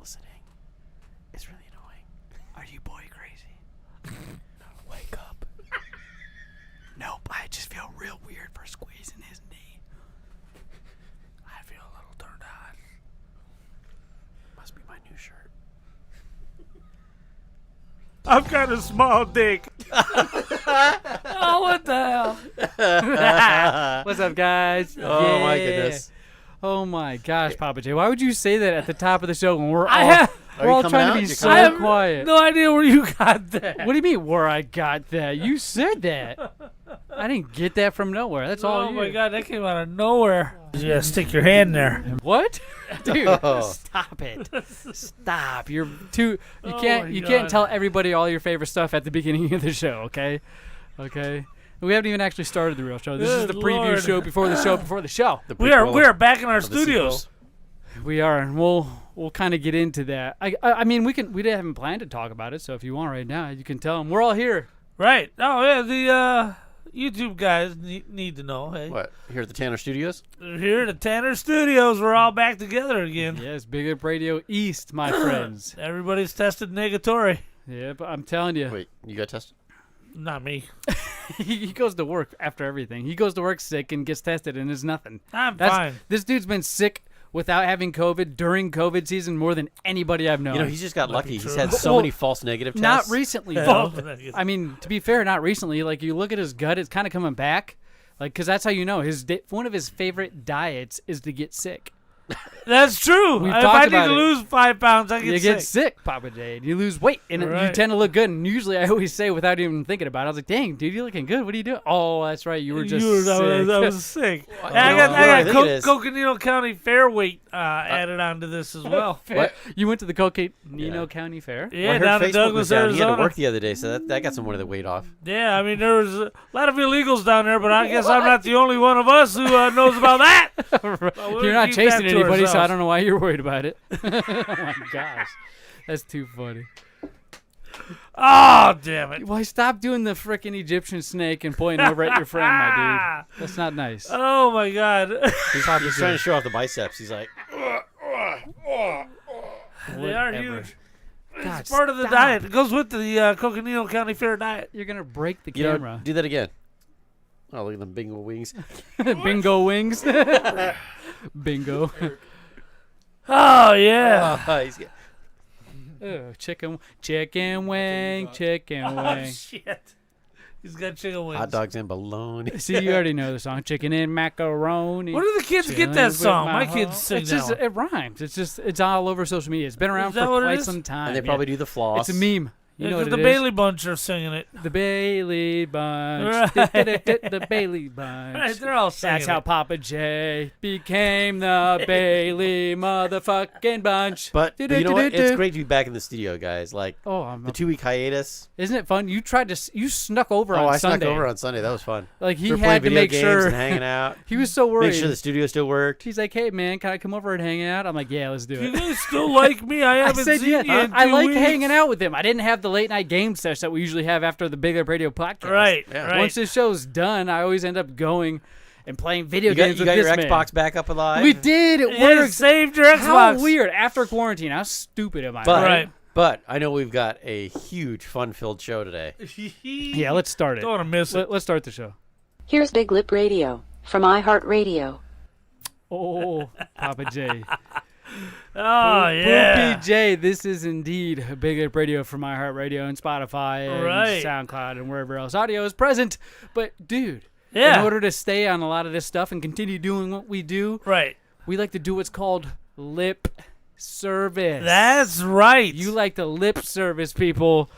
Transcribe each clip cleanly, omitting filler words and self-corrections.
listening. It's really annoying. Are you boy crazy? Wake up. Nope, I just feel real weird for squeezing his knee. I feel a little turned on. Must be my new shirt. I've got a small dick. Oh, what the hell? What's up, guys? Oh, my goodness. Oh, my gosh, Pappa J. Why would you say that at the top of the show when we're all trying to be so quiet? No idea where you got that. What do you mean where I got that? You said that. I didn't get that from nowhere. That's all you. Oh, my God. That came out of nowhere. You got to stick your hand there. What? Dude, stop it. Stop. You're too you can't tell everybody all your favorite stuff at the beginning of the show, okay? Okay. We haven't even actually started the real show. This is the preview show before the show before the show. We are back in our studios. We are, and we'll kind of get into that. I mean we haven't planned to talk about it, so if you want right now, you can tell them we're all here. Right. Oh yeah, the YouTube guys need to know. Hey. What? Here at the Tanner Studios? Here at the Tanner Studios, we're all back together again. Yes, BigLipRadio East, my friends. Everybody's tested negatory. Yeah, but I'm telling you. Wait, you got tested? Not me. He goes to work after everything. He goes to work sick and gets tested, and it's nothing. I'm fine. This dude's been sick without having COVID during COVID season more than anybody I've known. You know, he's just got lucky. He's had so many false negative tests. Not recently, though. I mean, to be fair, not recently. Like, you look at his gut, it's kind of coming back. Like, because that's how you know. One of his favorite diets is to get sick. That's true. If I need to lose 5 pounds, I get sick. You get sick, Pappa J. You lose weight, and you tend to look good. And usually I always say, without even thinking about it, I was like, dang, dude, you're looking good. What are you doing? Oh, that's right. You were just sick. I was sick. I got Coconino County Fair weight added onto this as well. What? You went to the Coconino County Fair? Yeah, down in Douglas, Arizona. He had to work the other day, so that got some more of the weight off. Yeah, I mean, there was a lot of illegals down there, but I guess I'm not the only one of us who knows about that. You're not chasing anybody, so I don't know why you're worried about it. Oh, my gosh. That's too funny. Oh, damn it. Why stop doing the frickin' Egyptian snake and pointing over at your friend, my dude? That's not nice. Oh, my God. He's trying to show off the biceps. He's like... They are huge. God, it's part of the diet. It goes with the Coconino County Fair diet. You're going to break the camera. Do that again. Oh, look at them bingo wings. Bingo wings. Bingo. Oh, yeah. Chicken wing. Oh, shit. He's got chicken wings. Hot dogs and bologna. See, you already know the song. Chicken and macaroni. Where do the kids get that song? My kids sing that one. It rhymes. It's all over social media. It's been around for quite some time. And they probably do the floss. It's a meme. You know what the Bailey Bunch are singing it. The Bailey Bunch. Right. The Bailey Bunch. Right, they're all singing That's how Pappa J became the Bailey motherfucking bunch. But you know what? It's great to be back in the studio, guys. Like, the 2-week hiatus. Isn't it fun? You snuck over on Sunday. I snuck over on Sunday. That was fun. Like, he had to make sure. And hanging out. He was so worried. Make sure the studio still worked. He's like, hey, man, can I come over and hang out? I'm like, yeah, let's do it. You guys still like me? I haven't seen you in 2 weeks. I like hanging out with him. I didn't have the late night game session that we usually have after the BigLipRadio podcast. Right, right. Once this show's done, I always end up going and playing video games with this man. You got your Xbox back up alive? We did. It worked. Saved your Xbox. How weird. After quarantine, how stupid am I? Right. But I know we've got a huge fun-filled show today. Yeah, let's start it. Don't want to miss it. Let's start the show. Here's BigLipRadio from iHeartRadio. Oh, Pappa J. Oh, yeah. Poopy J, this is indeed a BigLipRadio from iHeartRadio and Spotify and SoundCloud and wherever else audio is present. But, dude, in order to stay on a lot of this stuff and continue doing what we do, we like to do what's called lip service. That's right. You like to lip service people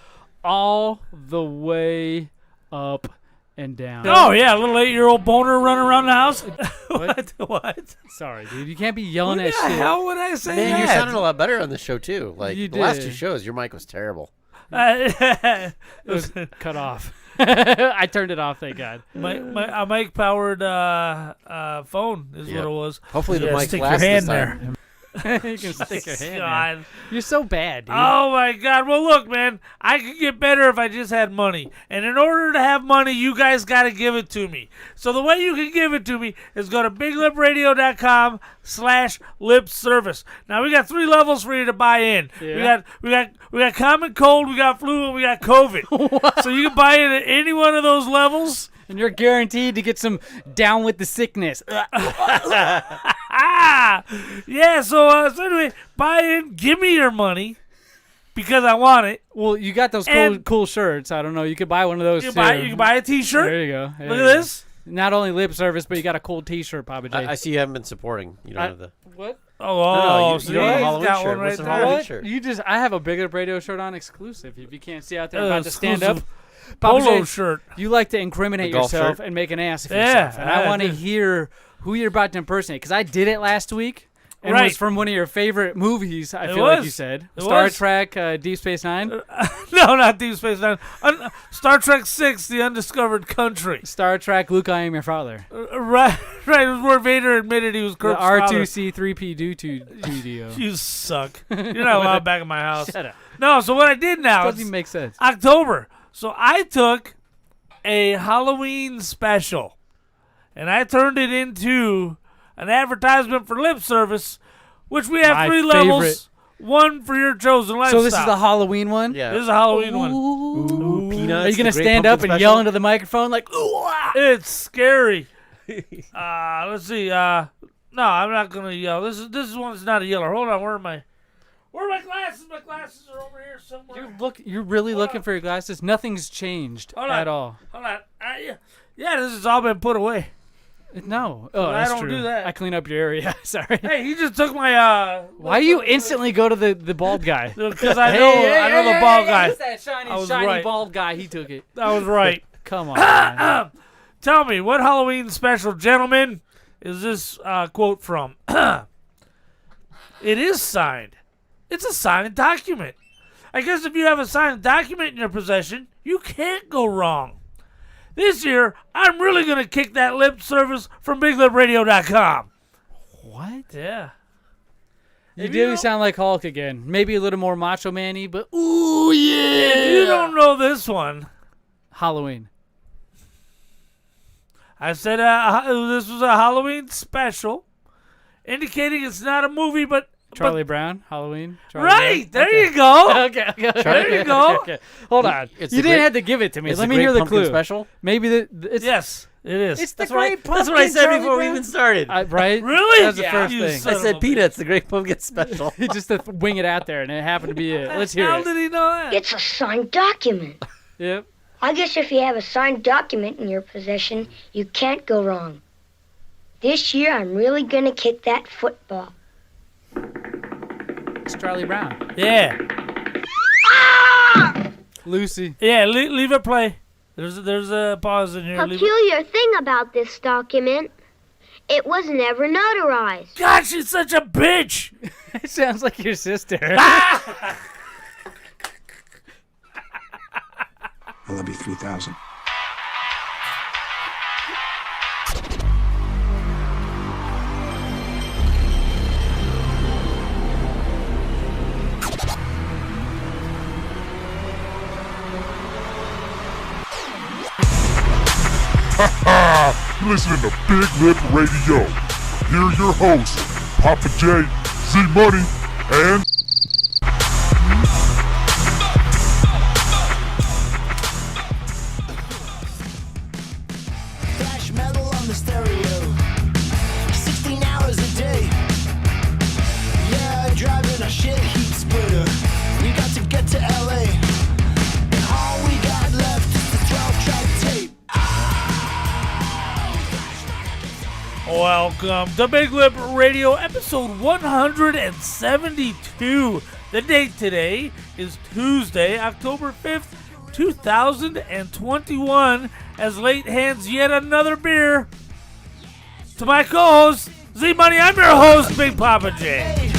all the way up and down. Oh, yeah, a little 8-year-old boner running around the house. What? Sorry, dude. You can't be yelling at shit. How would I say Man, that? you sounded a lot better on the show, too. Like, you the last 2 shows, your mic was terrible. It was cut off. I turned it off, thank God. A mic-powered phone is what it was. Hopefully the mic stick lasts your hand this time. You can stick your hand God. in. You're so bad, dude. Oh, my God. Well, look, man, I could get better if I just had money. And in order to have money, you guys got to give it to me. So the way you can give it to me is go to BigLipRadio.com/lip service. Now, we got 3 levels for you to buy in. Yeah. We got common cold, we got flu, and we got COVID. So you can buy in at any one of those levels. And you're guaranteed to get some down with the sickness. Yeah, so anyway, buy in, give me your money, because I want it. Well, you got those cool shirts. I don't know. You could buy one of those, You too. can buy a T-shirt. There you go. Look at this. Not only lip service, but you got a cool T-shirt, Pappa J. I see you haven't been supporting. You don't have the... What? No, So you don't have a he's Halloween got shirt. one right What's the there. Halloween What? shirt? I have a Big Lip Radio shirt on exclusive. If you can't see out there, I'm about to stand up. Exclusive Pappa polo J, shirt. you like to incriminate The golf yourself shirt? and make an ass of Yeah, yourself. And I I want to do. hear who you're about to impersonate, because I did it last week. And it Right. was from one of your favorite movies, I It feel like was. you said. It Star was. Trek, Deep Space Nine. No, not Deep Space Nine. Star Trek 6, The Undiscovered Country. Star Trek, Luke, I Am Your Father. Right. It was where Vader admitted he was The Kirk's father. R2C3P Studio. You suck. You're not allowed back in my house. Shut up. No, so what I did now Doesn't is even make sense. October. So I took a Halloween special and I turned it into an advertisement for lip service, which we have My 3 favorite. levels, one for your chosen lifestyle. So this is the Halloween one? Yeah. This is a Halloween one. Ooh. Peanuts, Are you going to the Great stand up Pumpkin and Special? yell into the microphone like, ooh, ah? It's scary. Let's see. No, I'm not gonna yell. This one's not a yeller. Hold on. Where are my glasses? My glasses are over here somewhere. You're really Hold looking on. for your glasses? Nothing's changed Hold on. at all. Hold on. Yeah, this has all been put away. No. Oh, I that's don't true. do that. I clean up your area. Sorry. Hey, he just took my Why do you instantly go to the bald guy? Because I know the bald guy. Who's that shiny I was right. bald guy? He took it. I was right. Come on. Man. Tell me, what Halloween special, gentlemen, is this quote from? It is signed. It's a signed document. I guess if you have a signed document in your possession, you can't go wrong. This year, I'm really going to kick that lip service from BigLipRadio.com. What? Yeah. You If do don't- sound like Hulk again. Maybe a little more macho man-y, but ooh, yeah. If you don't know this one, Halloween. I said this was a Halloween special, indicating it's not a movie, but Charlie Brown, Halloween. Charlie right, Brown? there you go. Okay. There you go. Okay. Hold on. It's You the didn't great- have to give it to me. It's Let the me Great hear the Pumpkin clue. Special? Maybe it's Yes, it is. It's the That's what I- Great Pumpkin. That's what I said Charlie before we Brown? even started. Right? Really? That was the Yeah, first you thing. son I of said a Peanuts, the Great Pumpkin Special. Just to wing it out there, and it happened to be it. Let's hear How it. did he know that? It's a signed document. Yep. I guess if you have a signed document in your possession, you can't go wrong. This year, I'm really gonna kick that football. It's Charlie Brown. Yeah. Lucy. Yeah, leave it play. There's a pause in here. Leave it. Peculiar thing about this document, it was never notarized. God, she's such a bitch. It sounds like your sister. I love you 3,000. Listening to Big Lip Radio. Here are your hosts, Pappa J, Zmunny, and Thrash metal on the stereo, 16 hours a day. Yeah, driving a shit heap splitter. We got to get to LA, and all we got left is the 12-track tape. Welcome to Big Lip Radio, episode 172. The date today is Tuesday, October 5th, 2021, as Late hands yet another beer to my co-host, Zmunny. I'm your host, Big Pappa J.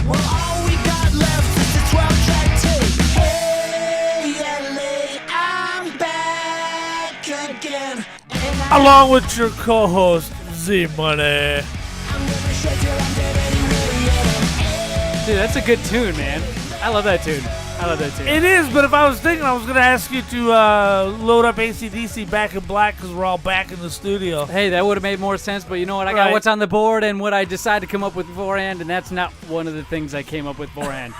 Well, all we got left is the 12-track tape. Hey, LA, I'm back again. And Along with your co-host, Zmunny. I'm gonna shake till I'm dead anyway, yeah. Dude, that's a good tune, man. I love that tune. It is, but if I was thinking, I was going to ask you to load up AC/DC Back in Black because we're all back in the studio. Hey, that would have made more sense, but you know what? I got what's on the board and what I decided to come up with beforehand, and that's not one of the things I came up with beforehand.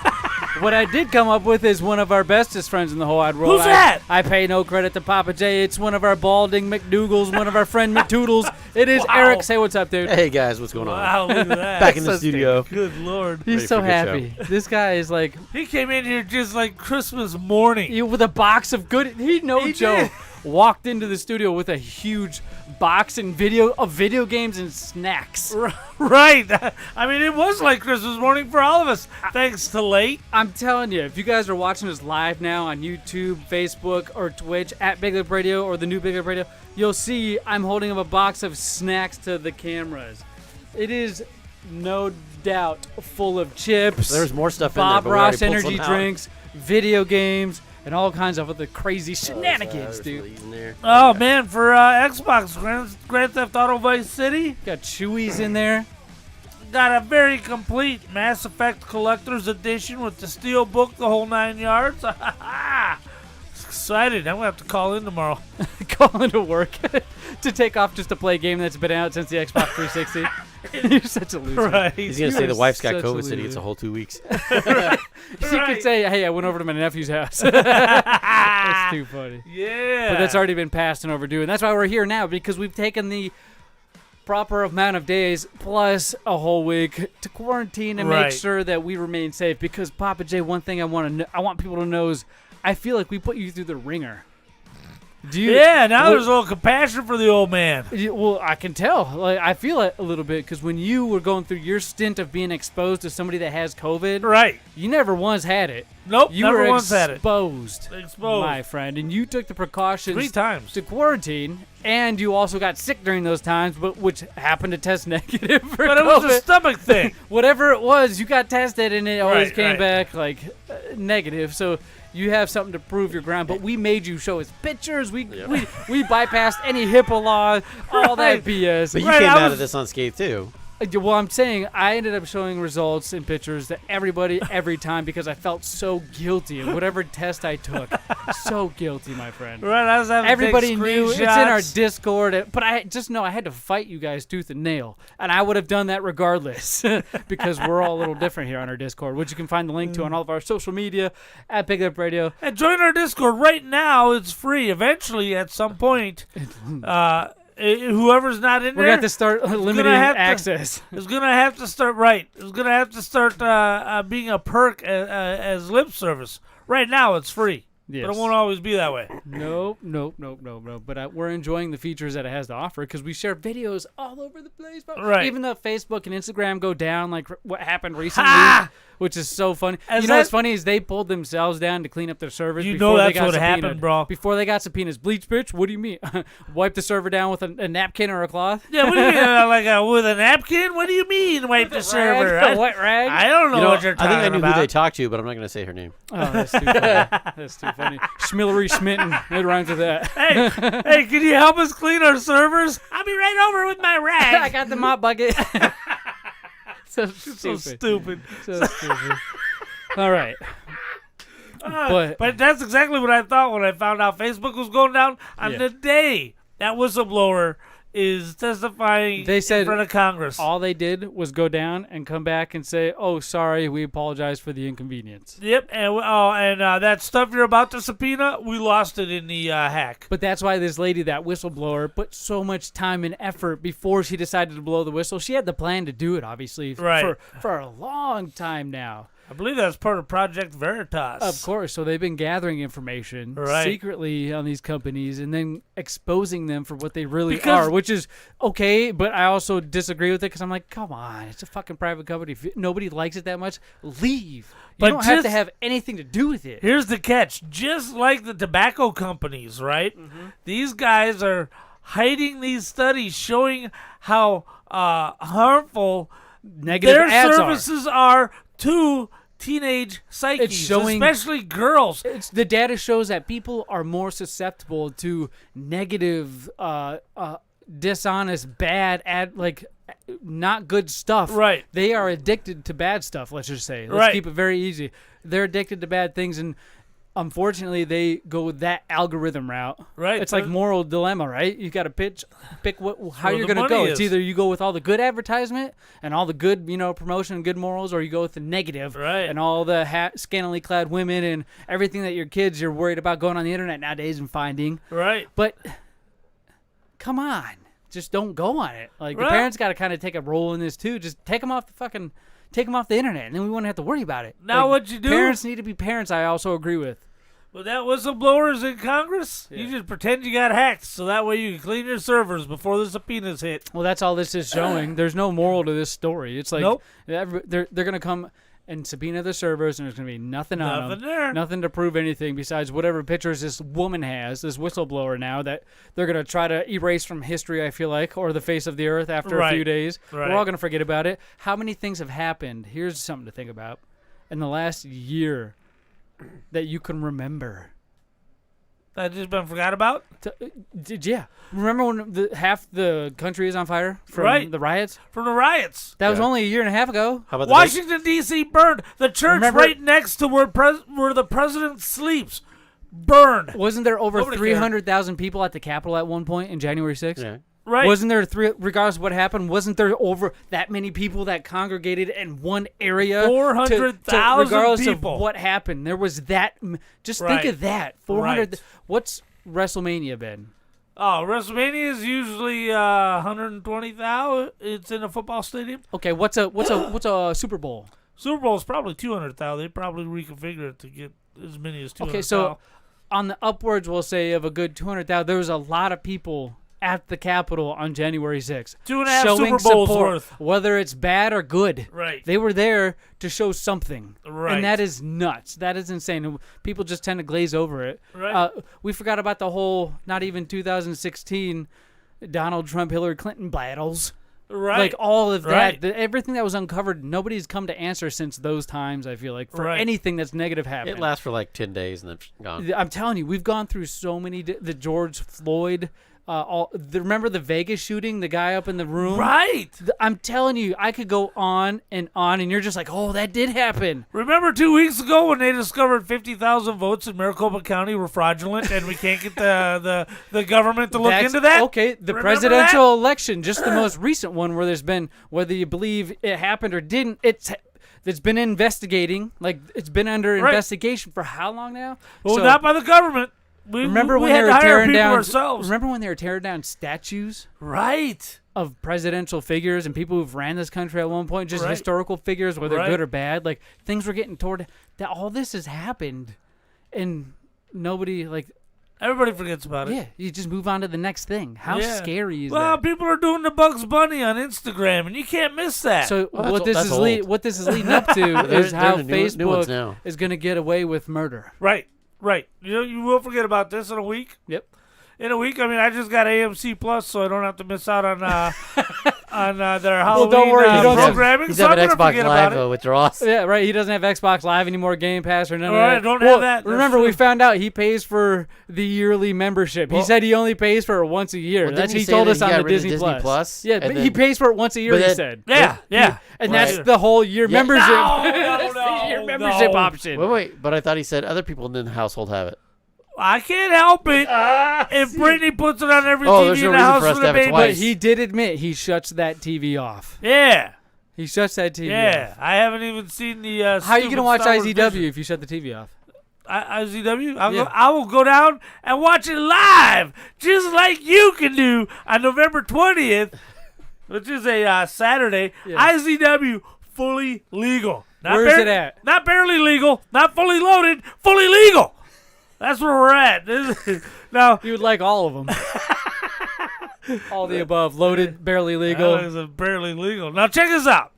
What I did come up with is one of our bestest friends in the whole wide world. Who's that? I pay no credit to Pappa J. It's one of our balding McDougals, one of our friend McToodles. It is Eric. Say what's up, dude. Hey, guys. What's going on? Wow, look at that. Back in the studio. Good Lord. He's so happy. This guy is like... He came in here just like Christmas morning. With a box of good... He joke. Walked into the studio with a huge box of video games and snacks. Right. I mean, it was like Christmas morning for all of us, thanks to late. I'm telling you, if you guys are watching us live now on YouTube, Facebook, or Twitch, at BigLipRadio or the new BigLipRadio, you'll see I'm holding up a box of snacks to the cameras. It is no doubt full of chips. There's more stuff Bob in there, Ross energy drinks, video games, and all kinds of other crazy shenanigans, dude. Oh, man, for Xbox, Grand Theft Auto Vice City. Got Chewies in there. Got a very complete Mass Effect Collector's Edition with the steel book, the whole 9 yards. Excited. I'm going to have to call in tomorrow. Call into work to take off just to play a game that's been out since the Xbox 360. You're such a loser. Right. He's going to say the wife's got COVID, so he gets a whole 2 weeks. Right. She could say, hey, I went over to my nephew's house. That's too funny. Yeah. But that's already been passed and overdue. And that's why we're here now, because we've taken the proper amount of days plus a whole week to quarantine and make sure that we remain safe. Because, Pappa J, one thing I want people to know is I feel like we put you through the ringer. Now there's a little compassion for the old man. Well, I can tell. Like, I feel it a little bit because when you were going through your stint of being exposed to somebody that has COVID, you never once had it. Nope, you never were once had it. Exposed, my friend, and you took the precautions 3 times to quarantine, and you also got sick during those times, but which happened to test negative for But COVID. it was a stomach thing. Whatever it was, you got tested, and it always came back like negative. So you have something to prove your ground, but we made you show us pictures. We bypassed any HIPAA law, all that BS. But you came out of this unscathed too. Well, I'm saying I ended up showing results and pictures to everybody every time because I felt so guilty of whatever test I took. So guilty, my friend. Right, I was having everybody to take knew. It's in screenshots. our Discord, but I just know I had to fight you guys tooth and nail, and I would have done that regardless because we're all a little different here on our Discord, which you can find the link to on all of our social media at BigLipRadio. And join our Discord right now. It's free. Eventually, at some point, whoever's not in we're there, going to start limiting access. It's going to have to start It's going to have to start being a perk as lip service. Right now, it's free. Yes. But it won't always be that way. Nope. But we're enjoying the features that it has to offer because we share videos all over the place. Right. Even though Facebook and Instagram go down, like what happened recently, which is so funny. What's funny is they pulled themselves down to clean up their servers. You know that's what happened, bro. Before they got subpoenas. Bleach, bitch? What do you mean? Wipe the server down with a napkin or a cloth? Yeah, what do you mean? With a napkin? What do you mean wipe the server? A wet rag? I don't know what you're talking about. I think I knew who they talked to, but I'm not going to say her name. Oh, that's too funny. That's too funny. Schmillery Schmitten. It rhymes with that. Hey, can you help us clean our servers? I'll be right over with my rag. I got the mop bucket. So stupid. All right. But that's exactly what I thought when I found out Facebook was going down on the day that whistleblower is testifying in front of Congress. All they did was go down and come back and say, "Oh, sorry, we apologize for the inconvenience." Yep, and that stuff you're about to subpoena, we lost it in the hack. But that's why this lady, that whistleblower, put so much time and effort before she decided to blow the whistle. She had the plan to do it, obviously, for a long time now. I believe that's part of Project Veritas. Of course. So they've been gathering information secretly on these companies and then exposing them for what they really are, which is okay, but I also disagree with it because I'm like, come on, it's a fucking private company. If nobody likes it that much, leave. You don't have to have anything to do with it. Here's the catch. Just like the tobacco companies, right? Mm-hmm. These guys are hiding these studies showing how harmful negative their ads services are to teenage psyches, especially girls. The data shows that people are more susceptible to negative dishonest, bad, not good stuff. Right. They are addicted to bad stuff, let's just say. Let's keep it very easy. They're addicted to bad things, and unfortunately, they go that algorithm route. Right. It's like moral dilemma, right? You got to pick how you're going to money go. is. It's either you go with all the good advertisement and all the good, promotion and good morals, or you go with the negative and all the scantily clad women and everything that you're worried about going on the internet nowadays and finding. Right. But come on. Just don't go on it. Like, the parents got to kind of take a role in this, too. Just take them off the internet, and then we wouldn't have to worry about it. Now what you do? Parents need to be parents, I also agree with. Well, that whistleblowers in Congress, you just pretend you got hacked, so that way you can clean your servers before the subpoenas hit. Well, that's all this is showing. There's no moral to this story. It's like they're going to come and subpoena the servers, and there's going to be nothing on them. There. Nothing to prove anything besides whatever pictures this woman has, this whistleblower now, that they're going to try to erase from history, I feel like, or the face of the earth after a few days. Right. We're all going to forget about it. How many things have happened? Here's something to think about. In the last year that you can remember. That just been forgot about? Yeah. Remember when half the country is on fire from the riots? From the riots. That was only a year and a half ago. How about Washington, D.C. burned. The church right next to where the president sleeps burned. Wasn't there over 300,000 people at the Capitol at one point in January 6th? Yeah. Right. Wasn't there, regardless of what happened, wasn't there over that many people that congregated in one area? 400,000 regardless people. of what happened. There was that. Just think of that. 400. Right. What's WrestleMania been? Oh, WrestleMania is usually 120,000. It's in a football stadium. Okay, what's a Super Bowl? Super Bowl is probably 200,000. They probably reconfigure it to get as many as 200,000. Okay, so on the upwards, we'll say of a good 200,000, there was a lot of people at the Capitol on January 6th. 2.5 showing Super Bowls support, worth. whether it's bad or good. Right. They were there to show something. Right. And that is nuts. That is insane. People just tend to glaze over it. Right. We forgot about the whole, not even 2016, Donald Trump, Hillary Clinton battles. Right. Like all of that. Right. Everything that was uncovered, nobody's come to answer since those times, I feel like, for anything that's negative happening. It lasts for like 10 days and then gone. I'm telling you, we've gone through so many. The George Floyd, remember the Vegas shooting, the guy up in the room? Right. I'm telling you, I could go on, and you're just like, oh, that did happen. Remember 2 weeks ago when they discovered 50,000 votes in Maricopa County were fraudulent, and we can't get the government to look into that? Okay, the Remember presidential election, just the most recent one where there's been, whether you believe it happened or didn't, it's been investigating. Like, it's been under investigation for how long now? Well, not by the government. Remember when they were tearing down? Remember when they were tearing down statues? Right. Of presidential figures and people who've ran this country at one point, just historical figures, whether good or bad. Like, things were getting toward that. All this has happened, and nobody everybody forgets about it. Yeah, you just move on to the next thing. How scary is that? Well, people are doing the Bugs Bunny on Instagram, and you can't miss that. So what this is leading up to is how Facebook is going to get away with murder. Right. Right. You will forget about this in a week. Yep. In a week. I mean, I just got AMC Plus, so I don't have to miss out on their Halloween don't worry, programming. He's so having I'm Xbox forget Live about it. withdrawals. Yeah, right. He doesn't have Xbox Live anymore, Game Pass or none of that. Don't have that. Remember, we found out he pays for the yearly membership. He said he only pays for it once a year. Well, That's he told us on the Disney Plus. Yeah, but he pays for it once a year. He said. Yeah. And that's the whole year membership. No, year membership option. Wait. But I thought he said other people in the household have it. I can't help it if Brittany puts it on every TV in the house for the baby. But he did admit he shuts that TV off. Yeah. He shuts that TV off. Yeah. I haven't even seen the How are you going to watch IZW if you shut the TV off? IZW? I will go down and watch it live, just like you can do on November 20th, which is a Saturday. Yeah. IZW, fully legal. Where's it at? Not barely legal, not fully loaded, fully legal. That's where we're at. Now you would like all of them. All the above. Loaded, barely legal. That is barely legal. Now check this out.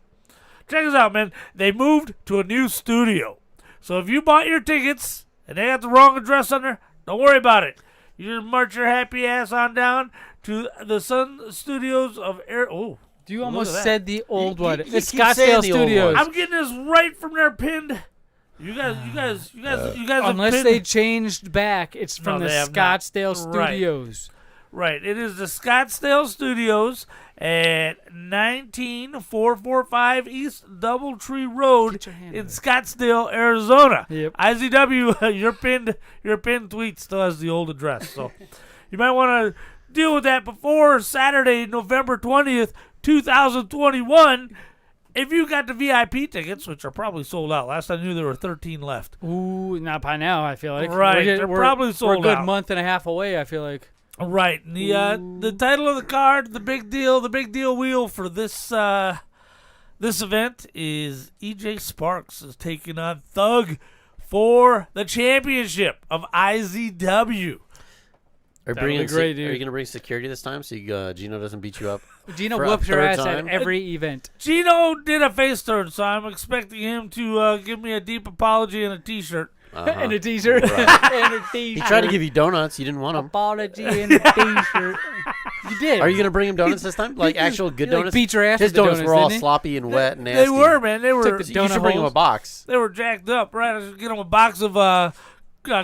Check this out, man. They moved to a new studio. So if you bought your tickets and they got the wrong address on there, don't worry about it. You just march your happy ass on down to the Sun Studios of Air. Oh, you almost said the old one. It's Scottsdale Studios. I'm getting this right from their pinned. You guys. Unless they changed back, it's from the Scottsdale Studios. Right. It is the Scottsdale Studios at 19445 East Doubletree Road in Scottsdale, Arizona. Yep. IZW, your pinned tweet still has the old address, so you might want to deal with that before Saturday, November 20th, 2021. If you got the VIP tickets, which are probably sold out. Last I knew there were 13 left. Ooh, not by now, I feel like. Right, they're probably sold out. We're a good month and a half away, I feel like. Right. The title of the card, the big deal wheel for this event is EJ Sparks is taking on Thug for the championship of IZW. Are you going to bring security this time so Gino doesn't beat you up? Gino whoops your ass at every event. Gino did a face turn, so I'm expecting him to give me a deep apology and a T-shirt. And a T-shirt. Right. And a T-shirt. He tried to give you donuts. You didn't want them. Apology and a T-shirt. You did. Are you going to bring him donuts this time? Like actual good donuts? Beat your ass His with the donuts were all didn't he? sloppy and wet and nasty. They were, man. They were. You should bring him a box. They were jacked up, right? I should get him a box of what's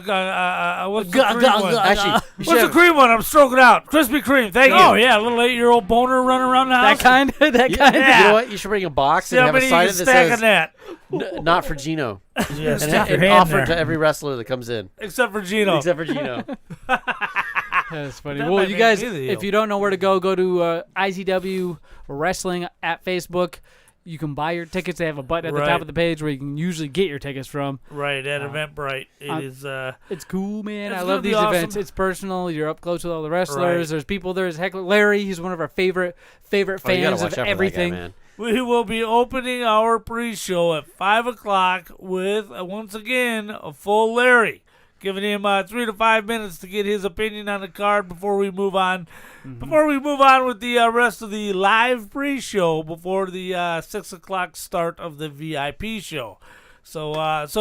the cream one? Actually, what's the cream one? I'm stroking out. Krispy Kreme. Thank you. Oh yeah, a little 8-year-old boner running around the house. That kind. Yeah. You know what? You should bring a box See and how have a many sign you that stack says on that. Not for Gino. Yeah, and offer it to every wrestler that comes in. Except for Gino. That's funny. That Well, might you make guys, me the heel. if you don't know where to go to IZW Wrestling at Facebook. You can buy your tickets. They have a button at the top of the page where you can usually get your tickets from. Right, at Eventbrite. It's cool, man. It's I love these awesome. events. It's personal. You're up close with all the wrestlers. Right. There's people. There's Heckler Larry. He's one of our favorite fans of everything. We will be opening our pre-show at 5 o'clock with, once again, a full Larry. Giving him 3 to 5 minutes to get his opinion on the card before we move on. Mm-hmm. Before we move on with the rest of the live pre-show before the 6 o'clock start of the VIP show. So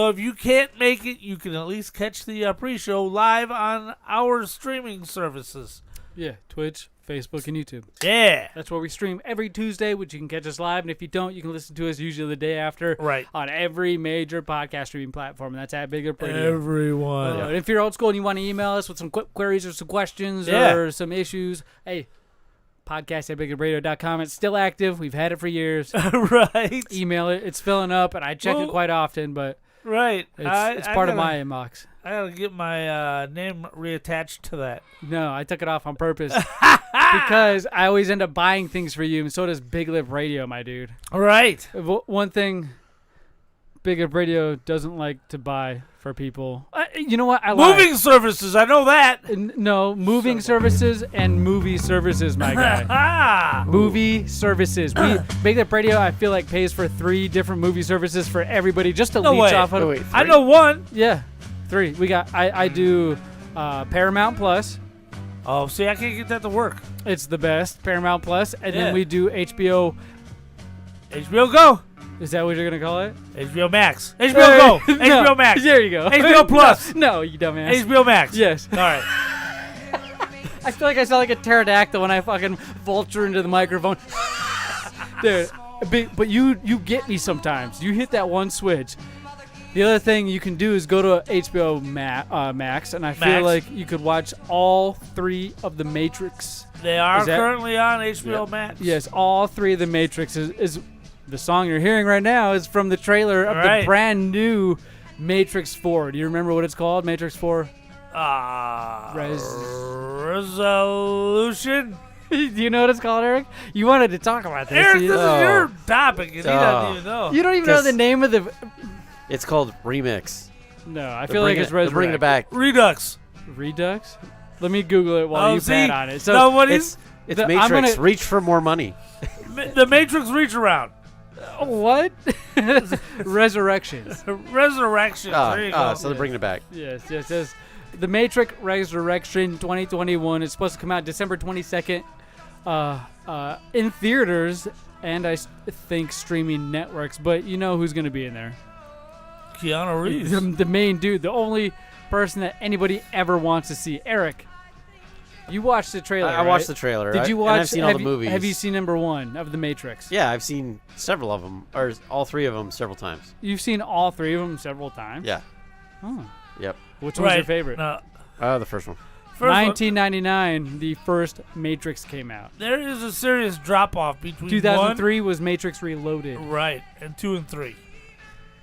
if you can't make it, you can at least catch the pre-show live on our streaming services. Yeah, Twitch, Facebook, and YouTube. Yeah. That's where we stream every Tuesday, which you can catch us live. And if you don't, you can listen to us usually the day after. Right. On every major podcast streaming platform. And that's at BigLipRadio. Everyone. And if you're old school and you want to email us with some quick queries or some questions or some issues, hey, podcast at BigLipRadio.com. It's still active. We've had it for years. Right. Email it. It's filling up, and I check it quite often, but right. It's part of my inbox. I gotta get my name reattached to that. No, I took it off on purpose because I always end up buying things for you, and so does Big Lip Radio, my dude. All right. One thing Big Lip Radio doesn't like to buy for people. You know what? Moving services. I know that. No, moving services and movie services, my guy. Movie services. Big Lip Radio, I feel like, pays for 3 different movie services for everybody just to leech off of. Wait, I know one. Yeah. 3. We got. I do Paramount Plus. Oh, see, I can't get that to work. It's the best, Paramount Plus, and then we do HBO. HBO Go. Is that what you're gonna call it? HBO Max. HBO Go. HBO Max. There you go. HBO Plus. No, you dumbass. HBO Max. Yes. All right. I feel like I sound like a pterodactyl when I fucking vulture into the microphone. Dude, but you get me sometimes. You hit that one switch. The other thing you can do is go to HBO Max, and I feel like you could watch all 3 of the Matrix. They are currently on HBO Max. Yes, all 3 of the Matrix is the song you're hearing right now is from the trailer of the brand new Matrix 4. Do you remember what it's called? Matrix 4? Resolution? Do you know what it's called, Eric? You wanted to talk about this. Eric, this is your topic, and he doesn't even know. You don't even know the name of the... It's called Remix. No, I feel like it's Resurrect. They're bringing it back. Redux. Redux? Let me Google it while you pat on it. So no, what is... It's Matrix. Reach for more money. The Matrix Reach Around. What? Resurrections. Resurrections. There you go. So they're bringing it back. Yes. The Matrix Resurrection 2021 is supposed to come out December 22nd in theaters and I think streaming networks. But you know who's going to be in there? Keanu Reeves. The main dude. The only person that anybody ever wants to see. Eric, you watched the trailer, I watched the trailer. Did you watch? And I've seen all the movies. Have you seen number 1 of The Matrix? Yeah, I've seen several of them, or all 3 of them several times. You've seen all 3 of them several times? Yeah. Oh. Yep. Which one's your favorite? The first one. 1999, the first Matrix came out. There is a serious drop-off between 2003 was Matrix Reloaded. Right, and 2 and 3.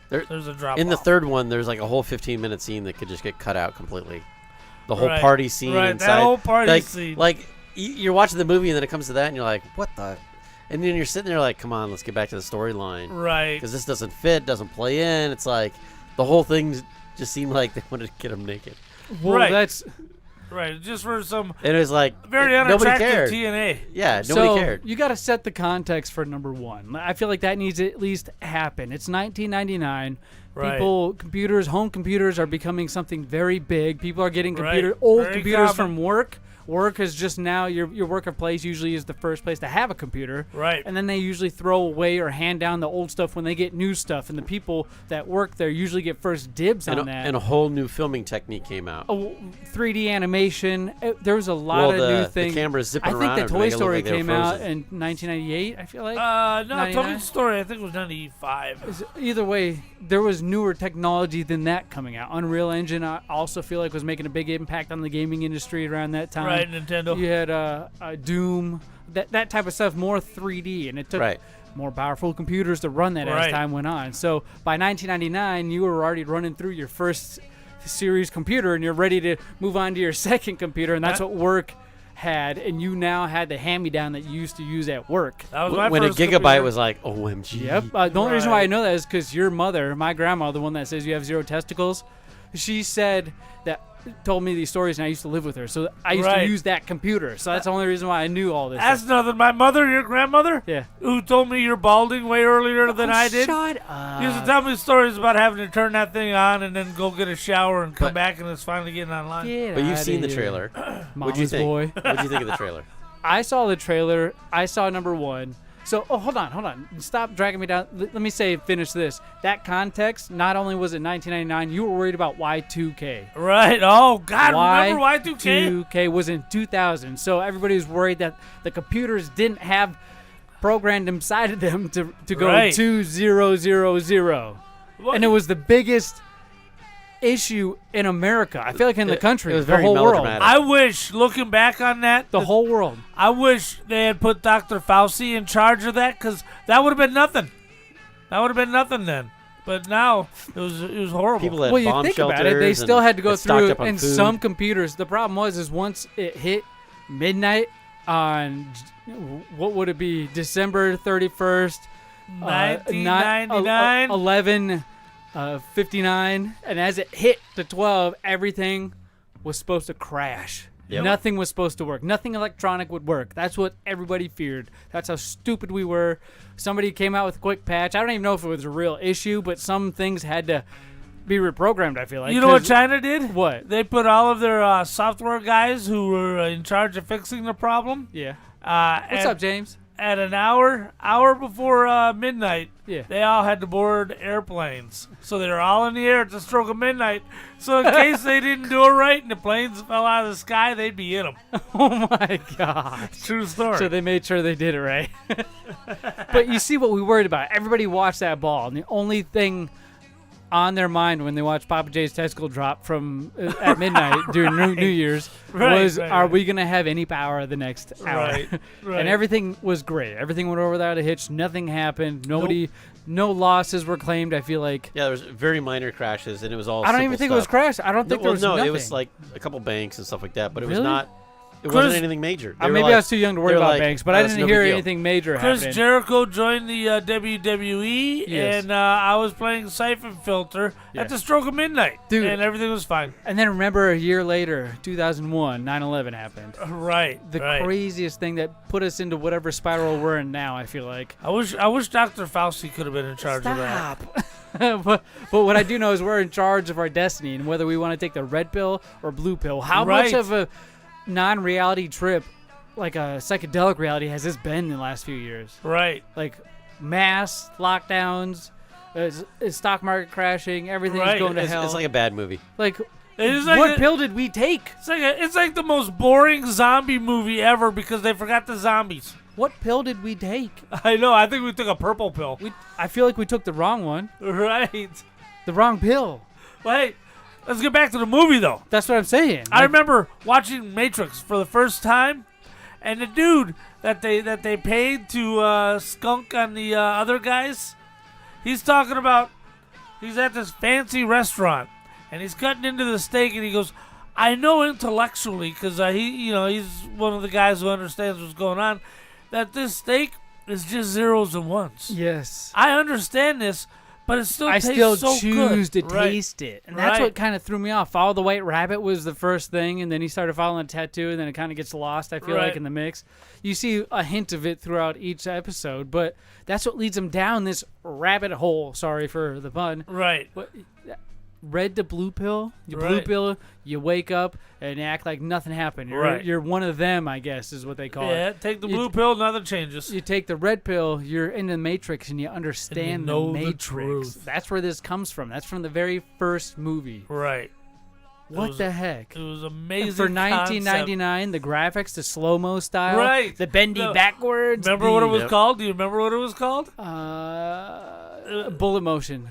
There's a drop-off. In the third one, there's like a whole 15-minute scene that could just get cut out completely. The whole party scene inside. That whole party scene. Like, you're watching the movie, and then it comes to that, and you're like, what the... And then you're sitting there like, come on, let's get back to the storyline. Right. Because this doesn't fit, doesn't play in. It's like, the whole thing just seemed like they wanted to get him naked. Well, that's... Right, just for some and it was like very unattractive TNA. Yeah, nobody cared. You got to set the context for number one. I feel like that needs to at least happen. It's 1999. Right. Home computers are becoming something very big. People are getting Very computers common. from work. Work is just now, your workplace usually is the first place to have a computer. Right. And then they usually throw away or hand down the old stuff when they get new stuff. And the people that work there usually get first dibs on that. And a whole new filming technique came out. 3D animation. There was a lot of new things. The camera's zipping around. I think the Toy Story like came out in 1998, I feel like. No, Toy Story, I think it was 95. Either way, there was newer technology than that coming out. Unreal Engine, I also feel like, was making a big impact on the gaming industry around that time. Right, Nintendo. You had Doom, that type of stuff, more 3D, and it took more powerful computers to run that as time went on. So by 1999, you were already running through your first series computer, and you're ready to move on to your second computer, and that's what work had, and you now had the hand-me-down that you used to use at work. That was my when first a gigabyte computer. was like, OMG. Yep. The only reason why I know that is because your mother, my grandma, the one that says you have 0 testicles, she told me these stories, and I used to live with her. So I used to use that computer. So that's the only reason why I knew all this. That's nothing. My mother, your grandmother, who told me you're balding way earlier than I did. Shut up. Used to tell me stories about having to turn that thing on and then go get a shower and come back, and it's finally getting online. But you've seen the trailer. What'd you think? Boy. What'd you think of the trailer? I saw the trailer. I saw number one. So, hold on. Stop dragging me down. Let me finish this. That context, not only was it 1999, you were worried about Y2K. Right. Oh, God, remember Y2K? Y2K was in 2000. So everybody was worried that the computers didn't have programmed inside of them to go 2000. And it was the biggest issue in America. I feel like in the country, it was the very whole world. I wish, looking back on that, the whole world. I wish they had put Dr. Fauci in charge of that, because that would have been nothing. That would have been nothing then. But now it was horrible. People had well, you bomb think shelters about it, they still had to go through in some computers. The problem was once it hit midnight on what would it be, December 31st, 1999, 11:59, and as it hit the 12, everything was supposed to crash. Yep. Nothing was supposed to work. Nothing electronic would work. That's what everybody feared. That's how stupid we were. Somebody came out with a quick patch. I don't even know if it was a real issue, but some things had to be reprogrammed, I feel like. You know what China did? What? They put all of their software guys who were in charge of fixing the problem. Yeah. What's up, James? At an hour before midnight, they all had to board airplanes. So they were all in the air at the stroke of midnight. So in case they didn't do it right and the planes fell out of the sky, they'd be in them. Oh, my God. True story. So they made sure they did it right. But you see what we worried about. Everybody watched that ball, and the only thing on their mind when they watched Pappa J's testicle drop from at midnight during New Year's was, are we going to have any power the next hour? Right. And everything was great. Everything went over without a hitch. Nothing happened. No losses were claimed, I feel like. Yeah, there was very minor crashes, and it was all I don't even think stuff. it was crash. I don't think there was nothing. It was like a couple banks and stuff like that, but it Really? was not. It wasn't anything major. Maybe I was too young to worry about banks, but I didn't hear anything major happening. Chris Jericho joined the WWE, and I was playing Siphon Filter at the stroke of midnight. Dude. And everything was fine. And then remember a year later, 2001, 9/11 happened. Right. The craziest thing that put us into whatever spiral we're in now, I feel like. I wish Dr. Fauci could have been in charge of that. but what I do know is we're in charge of our destiny, and whether we want to take the red pill or blue pill. How much of a non-reality trip, like a psychedelic reality, has this been in the last few years? Right. Like mass lockdowns, stock market crashing, everything's going to hell. It's like a bad movie. Like, like what pill did we take? It's like the most boring zombie movie ever because they forgot the zombies. What pill did we take? I know. I think we took a purple pill. I feel like we took the wrong one. Right. The wrong pill. Wait. let's get back to the movie, though. That's what I'm saying. I remember watching Matrix for the first time, and the dude that they paid to skunk on the other guys, he's talking about he's at this fancy restaurant, and he's cutting into the steak, and he goes, I know intellectually, because he's one of the guys who understands what's going on, that this steak is just zeros and ones. Yes. I understand this, but it still tastes so good. to taste it. And that's what kind of threw me off. Follow the White Rabbit was the first thing, and then he started following the tattoo, and then it kind of gets lost, I feel like, in the mix. You see a hint of it throughout each episode, but that's what leads him down this rabbit hole. Sorry for the pun. Right. But, red to blue pill. You blue pill, you wake up and you act like nothing happened. You're one of them, I guess, is what they call it. Yeah, take the blue pill, nothing changes. You take the red pill, you're in the Matrix, and you understand the Matrix. truth. That's where this comes from. That's from the very first movie. Right. What the heck? It was amazing. And for 1999, the graphics, the slow-mo style, the bendy backwards. Remember what it was called? Do you remember what it was called? Bullet motion.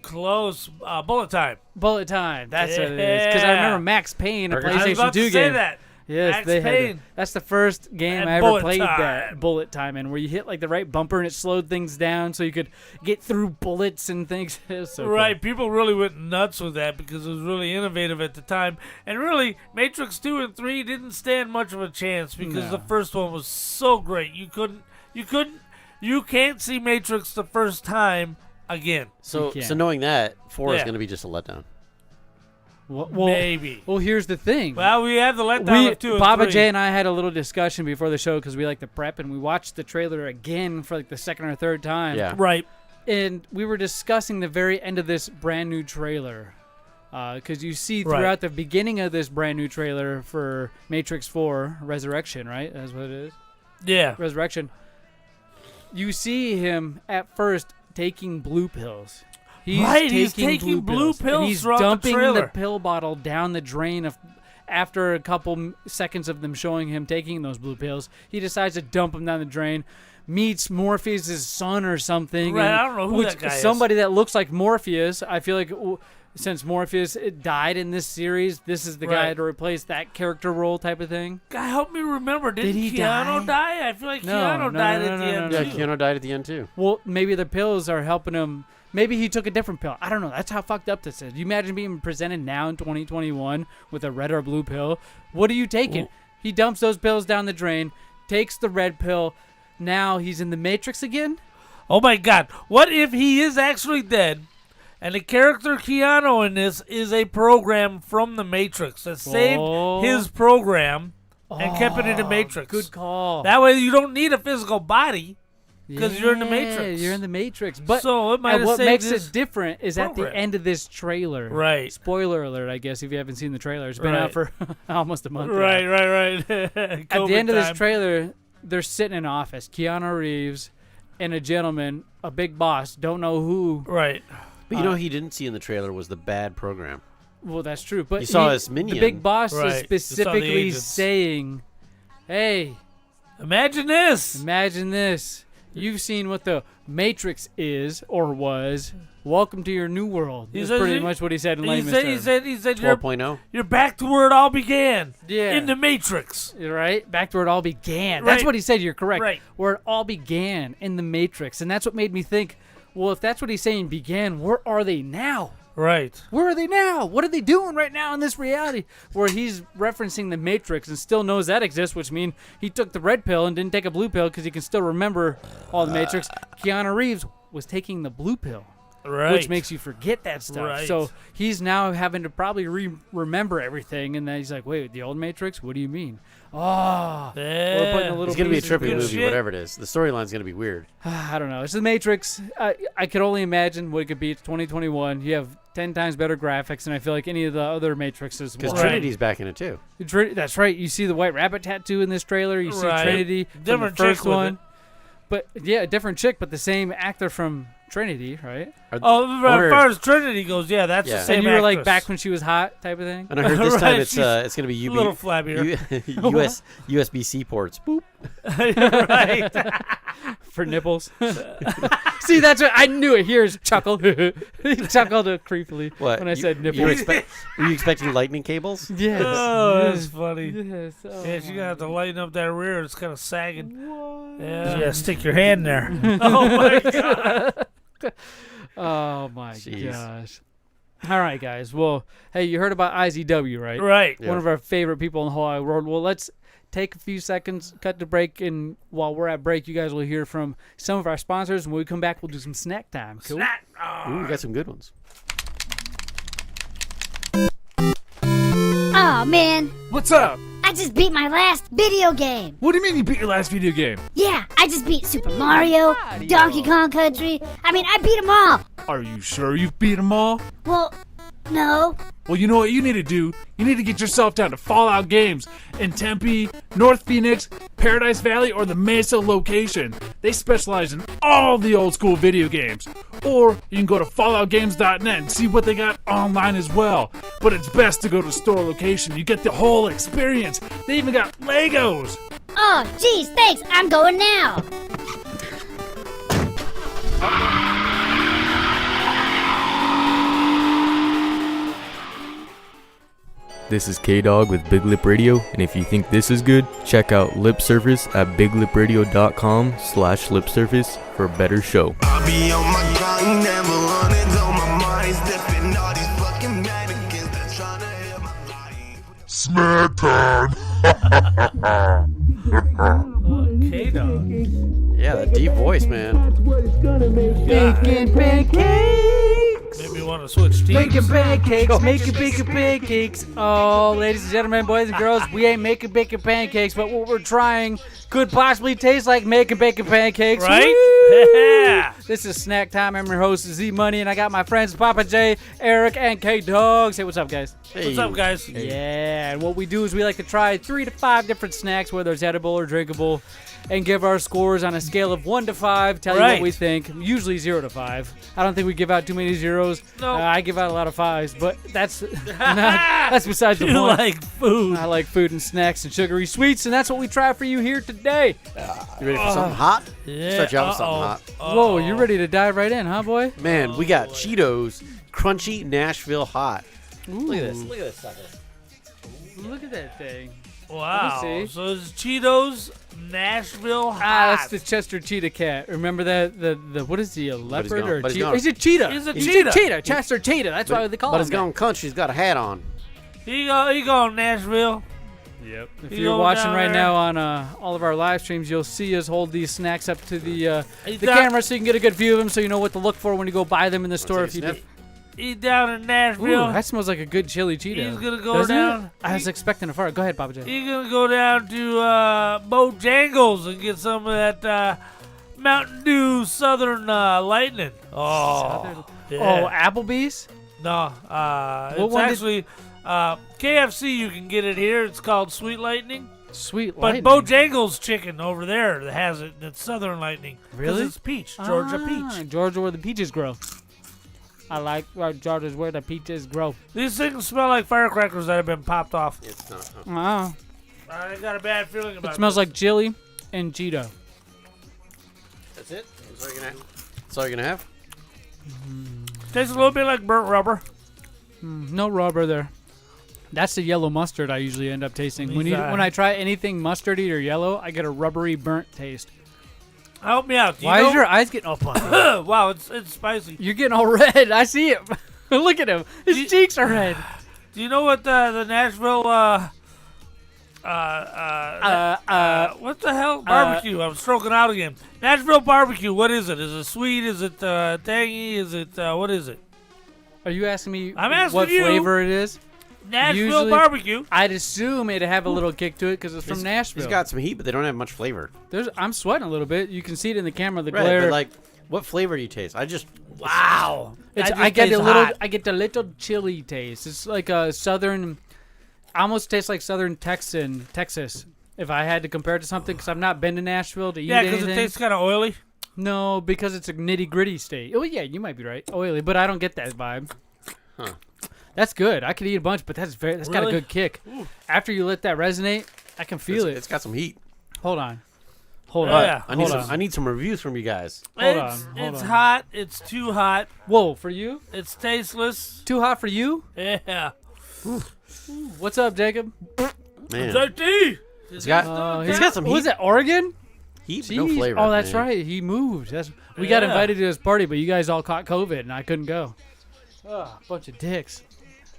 Close. Bullet time. Bullet time. That's what it is. Because I remember Max Payne, a PlayStation 2 I was about to say that. Yes, Max they Payne. had that's the first game I ever played that bullet time in, where you hit like the right bumper and it slowed things down so you could get through bullets and things. It was so right, cool. People really went nuts with that because it was really innovative at the time. And really, Matrix 2 and 3 didn't stand much of a chance because the first one was so great. You can't see Matrix the first time again. So knowing that, 4 is going to be just a letdown. Well, maybe. Well, here's the thing. Well, we have the letdown of 2 and 3. Pappa J and I had a little discussion before the show because we like to prep, and we watched the trailer again for like the second or third time. Yeah. Right. And we were discussing the very end of this brand new trailer. Because you see throughout the beginning of this brand new trailer for Matrix 4, Resurrection, right? That's what it is? Yeah. Resurrection. You see him at first taking blue pills. He's taking blue pills. He's dumping the pill bottle down the drain after a couple seconds of them showing him taking those blue pills. He decides to dump them down the drain. Meets Morpheus' son or something. Right, I don't know who that guy is. Somebody that looks like Morpheus. I feel like since Morpheus died in this series, this is the guy to replace that character role type of thing. God, help me remember. Did he Keanu die? I feel like Keanu died at the end, Yeah, too. Keanu died at the end, too. Well, maybe the pills are helping him. Maybe he took a different pill. I don't know. That's how fucked up this is. You imagine being presented now in 2021 with a red or blue pill. What are you taking? Well, he dumps those pills down the drain, takes the red pill. Now he's in the Matrix again? Oh, my God. What if he is actually dead, and the character Keanu in this is a program from the Matrix that saved his program and kept it in the Matrix? Good call. That way you don't need a physical body. Because you're in the Matrix. You're in the Matrix. But so it might what makes it different is at the end of this trailer. Right. Spoiler alert, I guess, if you haven't seen the trailer. It's been out for almost a month. Right. At the end of this trailer, they're sitting in an office. Keanu Reeves and a gentleman, a big boss, don't know who. Right. But he didn't see in the trailer was the bad program. Well, that's true. But you saw his minion. The big boss is specifically saying, hey. Imagine this. Imagine this. You've seen what the Matrix is or was. Welcome to your new world. That's pretty much what he said in layman's terms. He said 12.0. You're back to where it all began. Yeah. In the Matrix. Right? Back to where it all began. Right. That's what he said. You're correct. Right. Where it all began in the Matrix. And that's what made me think, well, if that's what he's saying began, where are they now? Right. Where are they now? What are they doing right now in this reality? Where he's referencing the Matrix and still knows that exists, which means he took the red pill and didn't take a blue pill because he can still remember all the Matrix. Keanu Reeves was taking the blue pill. Right. Which makes you forget that stuff. Right. So he's now having to probably remember everything, and then he's like, wait, the old Matrix? What do you mean? Oh. Yeah. We're putting a little it's going to be a trippy movie, shit. whatever it is. The storyline's going to be weird. I don't know. It's the Matrix. I could only imagine what it could be. It's 2021. You have 10 times better graphics than I feel like any of the other Matrixes. Because Trinity's back in it, too. That's right. You see the White Rabbit tattoo in this trailer. You see Trinity different from the first chick with one. it. But, yeah, a different chick, but the same actor from Trinity, right? As far as Trinity goes, that's the same And you were like actress. back when she was hot type of thing? And I heard this time it's going to be a little flabbier. USB-C ports. Boop. Right. For nipples. See, that's what I knew it. Here's chuckle. He chuckled creepily when I said nipples. Were you expecting lightning cables? Yes. Oh, that's funny. Yes. Oh, yeah, you're gonna have to lighten up that rear. It's kind of sagging. What? Yeah, stick your hand there. Oh my god. Oh my gosh. All right, guys. Well, hey, you heard about IZW, right? Right. One of our favorite people in the whole wide world. Well, let's take a few seconds, cut the break, and while we're at break, you guys will hear from some of our sponsors. When we come back, we'll do some snack time. Cool? Snack. Ooh, we got some good ones. Oh man. What's up? I just beat my last video game. What do you mean you beat your last video game? Yeah, I just beat Super Mario, Donkey Kong Country. I mean, I beat them all. Are you sure you've beat them all? Well, no. Well, you know what you need to do? You need to get yourself down to Fallout Games in Tempe, North Phoenix, Paradise Valley, or the Mesa location. They specialize in all the old school video games. Or you can go to falloutgames.net and see what they got online as well. But it's best to go to the store location. You get the whole experience. They even got Legos. Oh, geez, thanks. I'm going now. This is K-Dog with Big Lip Radio, and if you think this is good, check out Lip Service at biglipradio.com/lipservice for a better show. I'll be on my grind, never running on my mind, slipping all these fucking mannequins that trying to hit my body. Snack time. K-Dog. Yeah, that deep voice, man. Bacon pancakes. Maybe you want to switch teams. Making pancakes, making bacon pancakes. Oh, ladies and gentlemen, boys and girls, we ain't making bacon pancakes, but what we're trying could possibly taste like making bacon pancakes. Right? Yeah. This is Snack Time. I'm your host, Z-Money, and I got my friends Pappa J, Eric, and K-Dog. Say what's up, guys. Hey. What's up, guys? Yeah, and what we do is we like to try 3 to 5 different snacks, whether it's edible or drinkable, and give our scores on a scale of 1 to 5, tell you what we think, usually 0 to 5. I don't think we give out too many zeros. No. I give out a lot of 5s, but that's that's besides the point. You like food. I like food and snacks and sugary sweets, and that's what we try for you here today. You ready for something hot? Yeah. Start you out with something hot. Whoa, you're ready to dive right in, huh, boy? Man, we got Cheetos Crunchy Nashville Hot. Look at this. Look at this sucker. Look at that thing. Wow. Let me see. So it's Cheetos Nashville Hot. That's the Chester Cheetah Cat. Remember that? The what is he, a leopard or a he's cheetah? gone. He's a cheetah. He's a He's cheetah. a cheetah. Chester Cheetah. That's why they call him. But he's gone country. He's got a hat on. He going Nashville. Yep. If You you're go watching down right there. now on all of our live streams, you'll see us hold these snacks up to the He's camera so you can get a good view of them, so you know what to look for when you go buy them in the store. take If a you sniff. He's down in Nashville. Ooh, that smells like a good chili Cheeto. He's gonna go Doesn't it? down. I was expecting a fart. Go ahead, Papa J. He's gonna go down to Bojangles and get some of that Mountain Dew Southern Lightning. Oh, Oh, Applebee's. no, it's one did- actually KFC. You can get it here. It's called Sweet Lightning. Sweet But Lightning. Bojangles chicken over there that has it. It's Southern Lightning. 'Cause Really? It's peach, Georgia peach. Georgia where the peaches grow. I like Georgia's where the peaches grow. These things smell like firecrackers that have been popped off. It's not. Oh, I got a bad feeling about it smells this. like chili and Cheeto. That's it? That's all you're going to have? Tastes a little bit like burnt rubber. No rubber there. That's the yellow mustard I usually end up tasting. When I try anything mustardy or yellow, I get a rubbery burnt taste. Help me out. Why is your eyes getting all puffy? Wow, it's spicy. You're getting all red. I see it. Look at him. His cheeks are red. Do you know what the Nashville what the hell barbecue? I'm stroking out again. Nashville barbecue. What is it? Is it sweet? Is it tangy? Is it what is it? Are you asking me I'm asking what you. flavor it is? Nashville Usually, barbecue. I'd assume it'd have a little kick to it because it's from Nashville. He's got some heat, but they don't have much flavor. I'm sweating a little bit. You can see it in the camera. The Right, glare. but like, what flavor do you taste? Wow. I get a little chili taste. It's like a southern, almost tastes like southern Texas. If I had to compare it to something, because I've not been to Nashville to eat Yeah, anything. because it tastes kind of oily. No, because it's a nitty gritty state. Oh yeah, you might be right. Oily, but I don't get that vibe. Huh. That's good. I could eat a bunch, but that's got a Really? good kick. Ooh. After you let that resonate, I can feel it. It's got some heat. Hold on. Hold on. Yeah. I need some reviews from you guys. It's hot. It's too hot. Whoa, for you? It's tasteless. Too hot for you? Yeah. What's up, Jacob? Man. JT. He's got some heat. Was it Oregon? Heat, no flavor. Oh, that's man. right. He moved. We got invited to this party, but you guys all caught COVID, and I couldn't go. Bunch of dicks.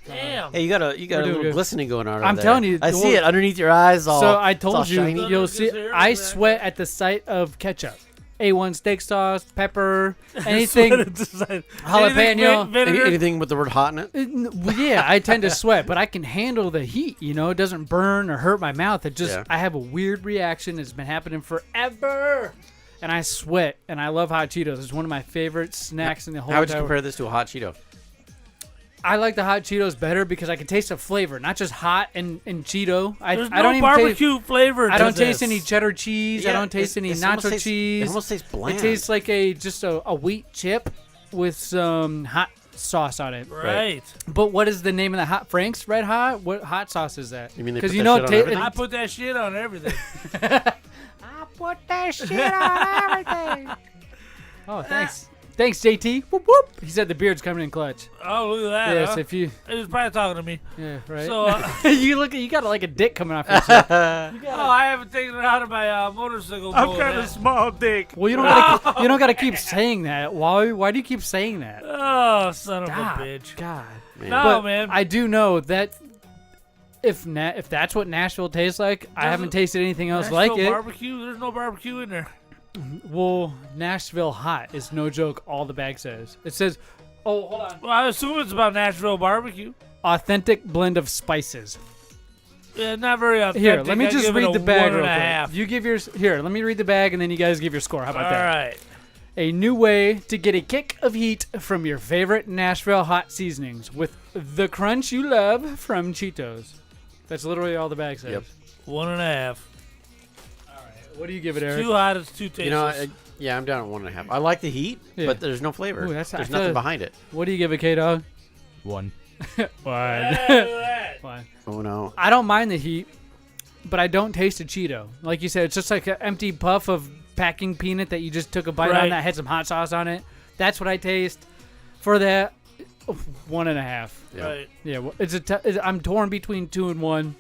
Damn. Hey, you got a little glistening going on. I'm there. telling you. I see it underneath your eyes. So I told you, shiny. you'll see. I sweat at the sight of ketchup. A1 steak sauce, pepper, anything, jalapeno. Anything with the word hot in it? Yeah, I tend to sweat, but I can handle the heat. You know, it doesn't burn or hurt my mouth. It just, I have a weird reaction. It's been happening forever. And I sweat, and I love hot Cheetos. It's one of my favorite snacks in the whole How would you compare this to a hot Cheeto? I like the hot Cheetos better because I can taste the flavor, not just hot and Cheeto. I There's don't no even barbecue flavor. I don't taste any cheddar cheese. I don't taste any nacho cheese. It almost tastes bland. It tastes like just a wheat chip with some hot sauce on it. Right. But what is the name of the hot Frank's Red Hot? What hot sauce is that? You mean they put put you that know shit on everything? I put that shit on everything. I put that shit on everything. Oh, thanks. Thanks, JT. Whoop, whoop. He said the beard's coming in clutch. Oh, look at that. Yes, huh? if you. He was probably talking to me. Yeah, right. So you got like a dick coming off your shirt. I haven't taken it out of my motorcycle. I've got a small dick. Well, you don't gotta keep saying that. Why do you keep saying that? Oh, son of a bitch. God. Man. No, man. I do know that if that's what Nashville tastes like, I haven't tasted anything else like it. Barbecue? There's no barbecue in there. Well, Nashville Hot is no joke. All the bag says. It says, oh, hold on. Well, I assume it's about Nashville barbecue. Authentic blend of spices. Yeah, not very authentic. Here, let me just read the bag real quick. 1.5. You give yours. Here, let me read the bag, and then you guys give your score. How about that? All right. A new way to get a kick of heat from your favorite Nashville Hot seasonings with the crunch you love from Cheetos. That's literally all the bag says. Yep. 1.5. What do you give it, Eric? Too hot. It's too tasteless. You know, I'm down at 1.5. I like the heat, but there's no flavor. Ooh, there's nothing behind it. What do you give it, K-Dog? 1. 1. Oh, no. I don't mind the heat, but I don't taste a Cheeto. Like you said, it's just like an empty puff of packing peanut that you just took a bite on that had some hot sauce on it. That's what I taste. For that, 1.5. Yeah. Right. Yeah, I'm torn between 2 and 1.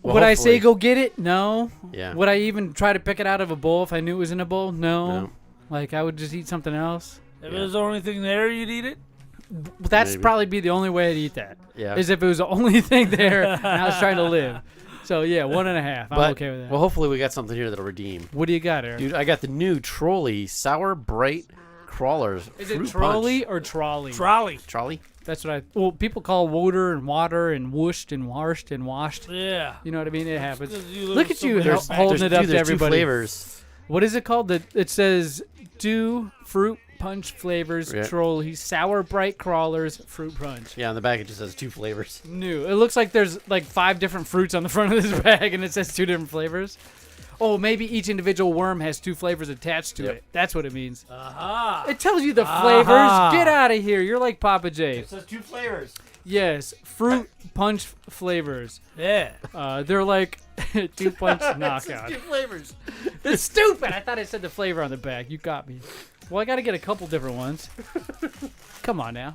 Well, would I say go get it? No. Yeah. Would I even try to pick it out of a bowl if I knew it was in a bowl? No. Like, I would just eat something else. If it was the only thing there, you'd eat it? That's probably be the only way I'd eat that. Yeah. Is if it was the only thing there and I was trying to live. So, yeah, 1.5. I'm okay with that. Well, hopefully we got something here that'll redeem. What do you got, Eric? Dude, I got the new Trolli Sour Brite Crawlers. Is it Trolli or Trolley? Trolli. That's what well, people call water and whooshed and washed and washed. Yeah. You know what I mean? It happens. Look at you holding it up to everybody. 2 flavors. What is it called? It says Dew Fruit Punch Flavors Trolli Sour Brite Crawlers Fruit Punch. Yeah, on the back it just says 2 flavors. New. It looks like there's like 5 different fruits on the front of this bag and it says 2 different flavors. Oh, maybe each individual worm has 2 flavors attached to it. That's what it means. Aha. It tells you the flavors. Get out of here. You're like Pappa J. It says 2 flavors. Yes, fruit punch flavors. Yeah. They're like 2 punch knockout. 2 flavors. It's stupid. I thought it said the flavor on the back. You got me. Well, I got to get a couple different ones. Come on now.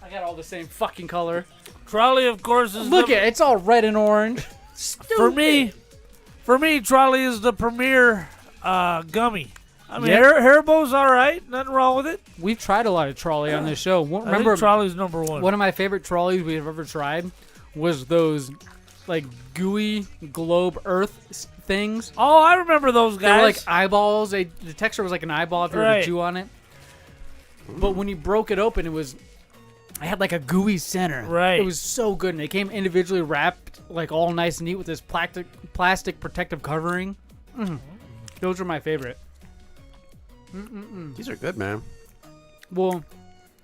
I got all the same fucking color. Trolli, of course, is Look at it. It's all red and orange. Stupid. For me, Trolli is the premier gummy. I mean, Haribo's all right. Nothing wrong with it. We've tried a lot of Trolli on this show. Remember, I think Trolli's number 1. One of my favorite Trollis we've ever tried was those like gooey globe earth things. Oh, I remember those guys. They were like eyeballs. The texture was like an eyeball if you were to chew on it. But when you broke it open, it had like a gooey center. Right. It was so good. And it came individually wrapped, like all nice and neat with this plastic protective covering. Those are my favorite. These are good, man. Well,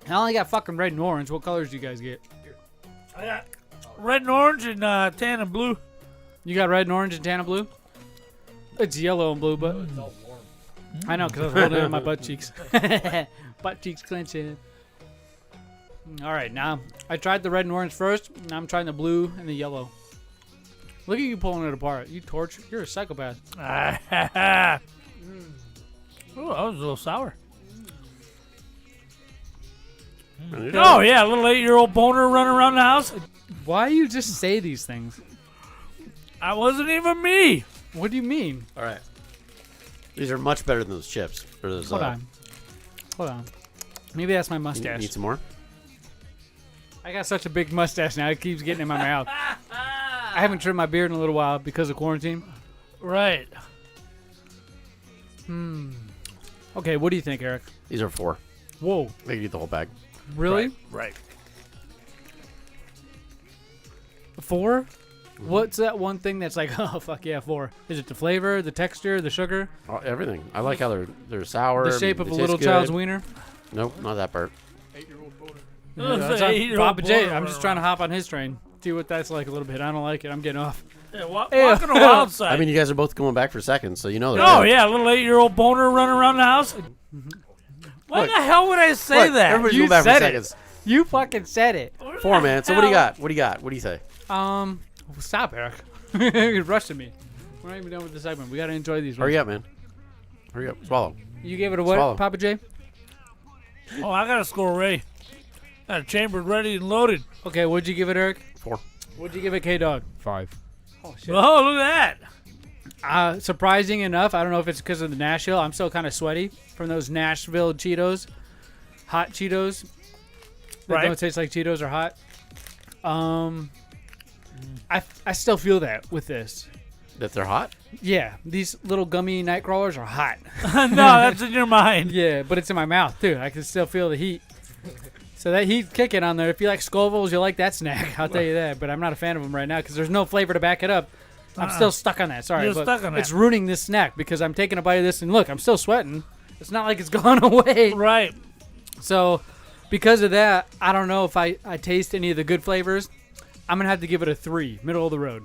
I only got fucking red and orange. What colors do you guys get? I got red and orange and tan and blue. You got red and orange and tan and blue? It's yellow and blue, but... It's all warm. I know, because I was holding it on my butt cheeks. Butt cheeks clenching. All right, now, I tried the red and orange first. Now I'm trying the blue and the yellow. Look at you pulling it apart. You're a psychopath. Oh, that was a little sour. Oh, yeah, a little 8-year-old boner running around the house. Why do you just say these things? I wasn't even me. What do you mean? All right. These are much better than those chips. Or those, Hold on. Maybe that's my mustache. Need some more? I got such a big mustache now. It keeps getting in my mouth. I haven't trimmed my beard in a little while because of quarantine. Right. Okay, what do you think, Eric? These are 4. Whoa. They can eat the whole bag. Really? Right. 4? What's that one thing that's like, oh, fuck yeah, 4? Is it the flavor, the texture, the sugar? Oh, everything. I like how they're sour. The shape of they a little taste child's good. wiener? Nope, not that part. Papa J, I'm just trying to hop on his train. See what that's like a little bit. I don't like it. I'm getting off. Yeah, walking a wild side. I mean, you guys are both going back for seconds, so you know they're Oh, good. yeah, a little 8-year-old boner running around the house. Why the hell would I say that? Everybody's You going back for said seconds. it. You fucking said it. 4, man. So what do you got? What do you got? What do you say? Stop, Eric. You're rushing me. We're not even done with the segment. We got to enjoy these. Hurry up, man. Hurry up. Swallow. You gave it a what, Swallow. Papa J? Oh, I got a score ready. Got it chambered, ready, and loaded. Okay, what'd you give it, Eric? 4. What'd you give it, K-Dog? 5. Oh, shit. Oh, look at that. Surprising enough, I don't know if it's because of the Nashville. I'm still kind of sweaty from those Nashville Cheetos. Hot Cheetos. That don't taste like Cheetos or hot. I still feel that with this. That they're hot? Yeah, these little gummy night crawlers are hot. No, that's in your mind. Yeah, but it's in my mouth too. I can still feel the heat. So that heat's kicking on there. If you like Scovilles, you like that snack. I'll tell you that. But I'm not a fan of them right now because there's no flavor to back it up. I'm still stuck on that. Sorry, You're but stuck on that. it's ruining this snack because I'm taking a bite of this and look, I'm still sweating. It's not like it's gone away. Right. So because of that, I don't know if I taste any of the good flavors. I'm going to have to give it a 3, middle of the road.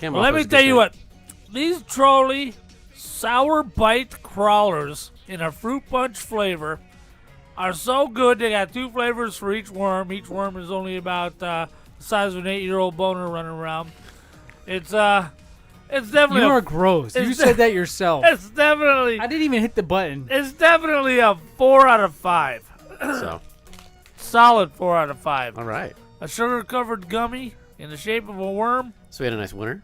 Well, let me tell you what. These Trolli Sour Bite Crawlers in a fruit punch flavor are so good. They got 2 flavors for each worm. Each worm is only about the size of an 8-year-old boner running around. It's definitely You are gross. You said that yourself. It's definitely. I didn't even hit the button. It's definitely a 4 out of 5. So. Solid 4 out of 5. All right. A sugar-covered gummy in the shape of a worm. So we had a nice winner.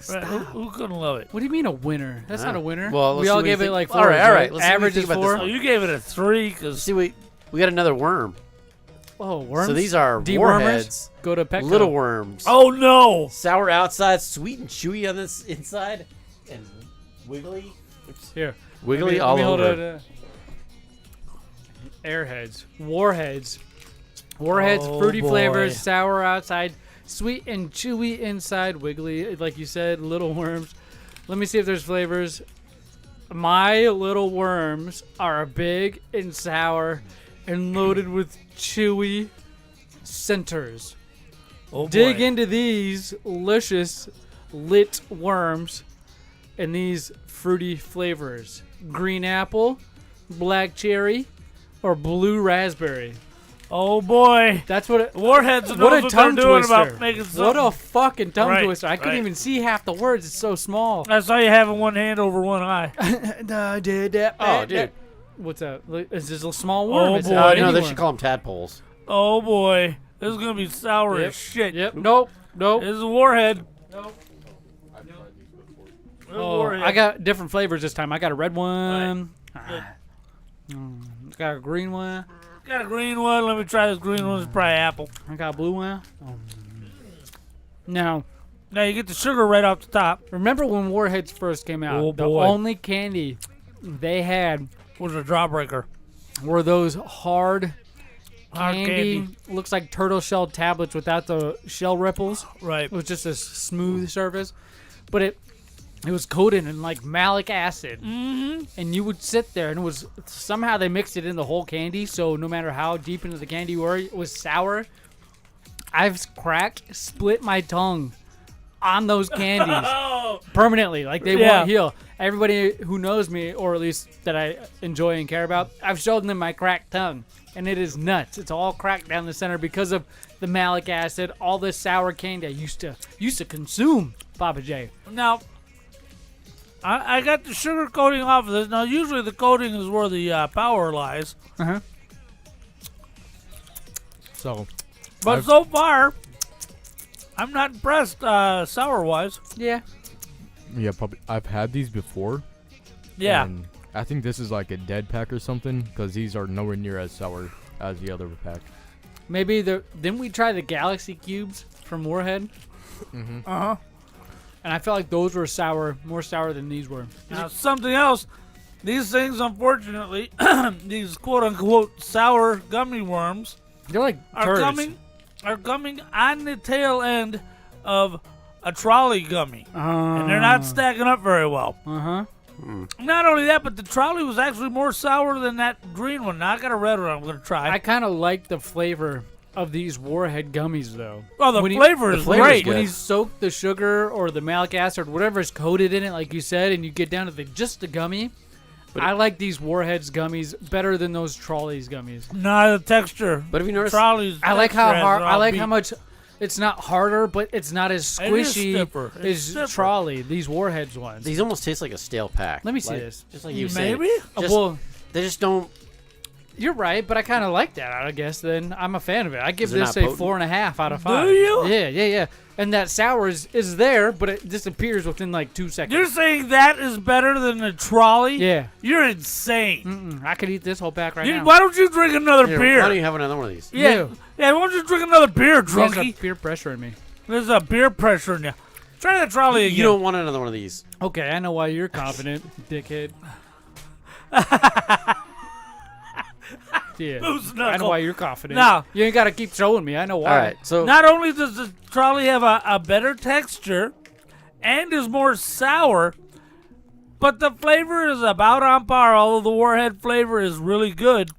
Right, who couldn't love it? What do you mean a winner? That's not a winner. Well, we all gave it like 4. All right. Let's average see is what you think 4. about Oh, you gave it a 3 because See, we got another worm. Oh, worms. So these are Dewormers? Warheads. Go to Petco. Little worms. Oh no! Sour outside, sweet and chewy on this inside, and wiggly. Oops. Here. Wiggly Let all me hold over. it, Airheads. Warheads. Warheads, Oh, fruity boy. flavors, sour outside, sweet and chewy inside, wiggly, like you said, little worms. Let me see if there's flavors. My little worms are big and sour and loaded with chewy centers. Oh, Dig boy. into these luscious lit worms and these fruity flavors. Green apple, black cherry, or blue raspberry. Oh boy! That's what it, Warheads knows what a what tongue they're doing twister. about making What a something. fucking tongue Right, twister. I couldn't right. even see half the words. It's so small. That's how you having one hand over one eye. Oh, dude. What's that? Is this a small worm? Oh, Is it boy. an No, they worm? should call them tadpoles. Oh boy, this is gonna be sour Yep. as shit. Yep. Nope. This is a Warhead. Nope. This is a Oh, Warhead. I got different flavors this time. I got a red one. Good. Got a green one. Got a green one. Let me try this green one. It's probably apple. I got a blue one. Now, you get the sugar right off the top. Remember when Warheads first came out? Oh, the boy. only candy they had was a jawbreaker. Were those hard Hard candy. Looks like turtle shell tablets without the shell ripples. Right. It was just a smooth surface, but it was coated in like malic acid. Mm-hmm. And you would sit there, and it was somehow they mixed it in the whole candy. So no matter how deep into the candy you were, it was sour. I've split my tongue on those candies permanently, like they won't heal. everybody who knows me, or at least that I enjoy and care about, I've shown them my cracked tongue, and it is nuts. It's all cracked down the center because of the malic acid, all this sour candy I used to consume, Pappa J. Now, I got the sugar coating off of this. Now, usually the coating is where the power lies. Uh-huh. But so far, I'm not impressed sour-wise. Yeah. Yeah, probably. I've had these before. Yeah. And I think this is like a dead pack or something, because these are nowhere near as sour as the other pack. Maybe didn't we try the Galaxy Cubes from Warhead? Mm-hmm. Uh-huh. And I felt like those were sour, more sour than these were. Now, something else. These things, unfortunately, these quote-unquote sour gummy worms, they're like turds. are coming on the tail end of a Trolli gummy. And they're not stacking up very well. Uh-huh. Not only that, but the Trolli was actually more sour than that green one. Now, I got a red one I'm going to try. I kind of like the flavor of these Warhead gummies, though. Oh, the flavor is great. When you soak the sugar or the malic acid or whatever is coated in it, like you said, and you get down to just the gummy, I like these Warheads gummies better than those Trolli's gummies. Nah, the texture. But have you noticed? Trolli's I like how hard. I like beat. how much. It's not harder, but it's not as squishy as Trolli. These Warheads ones. These almost taste like a stale pack. Let me see this. Just like you Maybe? said. Well, they just don't. You're right, but I kind of like that. I guess then I'm a fan of it. I give they're this not a potent? 4.5 out of 5. Do you? Yeah. And that sour is there, but it disappears within like 2 seconds. You're saying that is better than the Trolli? Yeah. You're insane. I could eat this whole pack right now. Why don't you drink another beer? Why don't you have another one of these? Yeah. Why don't you drink another beer, There's a drunkie? peer pressure in me. There's a beer pressure in you. Try the Trolli again. You don't want another one of these. Okay, I know why you're confident, dickhead. Yeah, I know why you're confident. Now, you ain't got to keep showing me. I know why. All right, so not only does the Trolli have a better texture and is more sour, but the flavor is about on par, although the Warhead flavor is really good.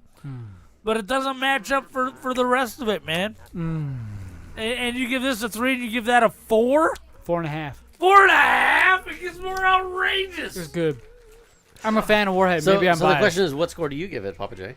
But it doesn't match up for the rest of it, man. And you give this a 3 and you give that a 4? 4.5. 4.5? It gets more outrageous. It's good. I'm a fan of Warhead. So, Maybe I'm so biased. the question is, what score do you give it, Pappa J?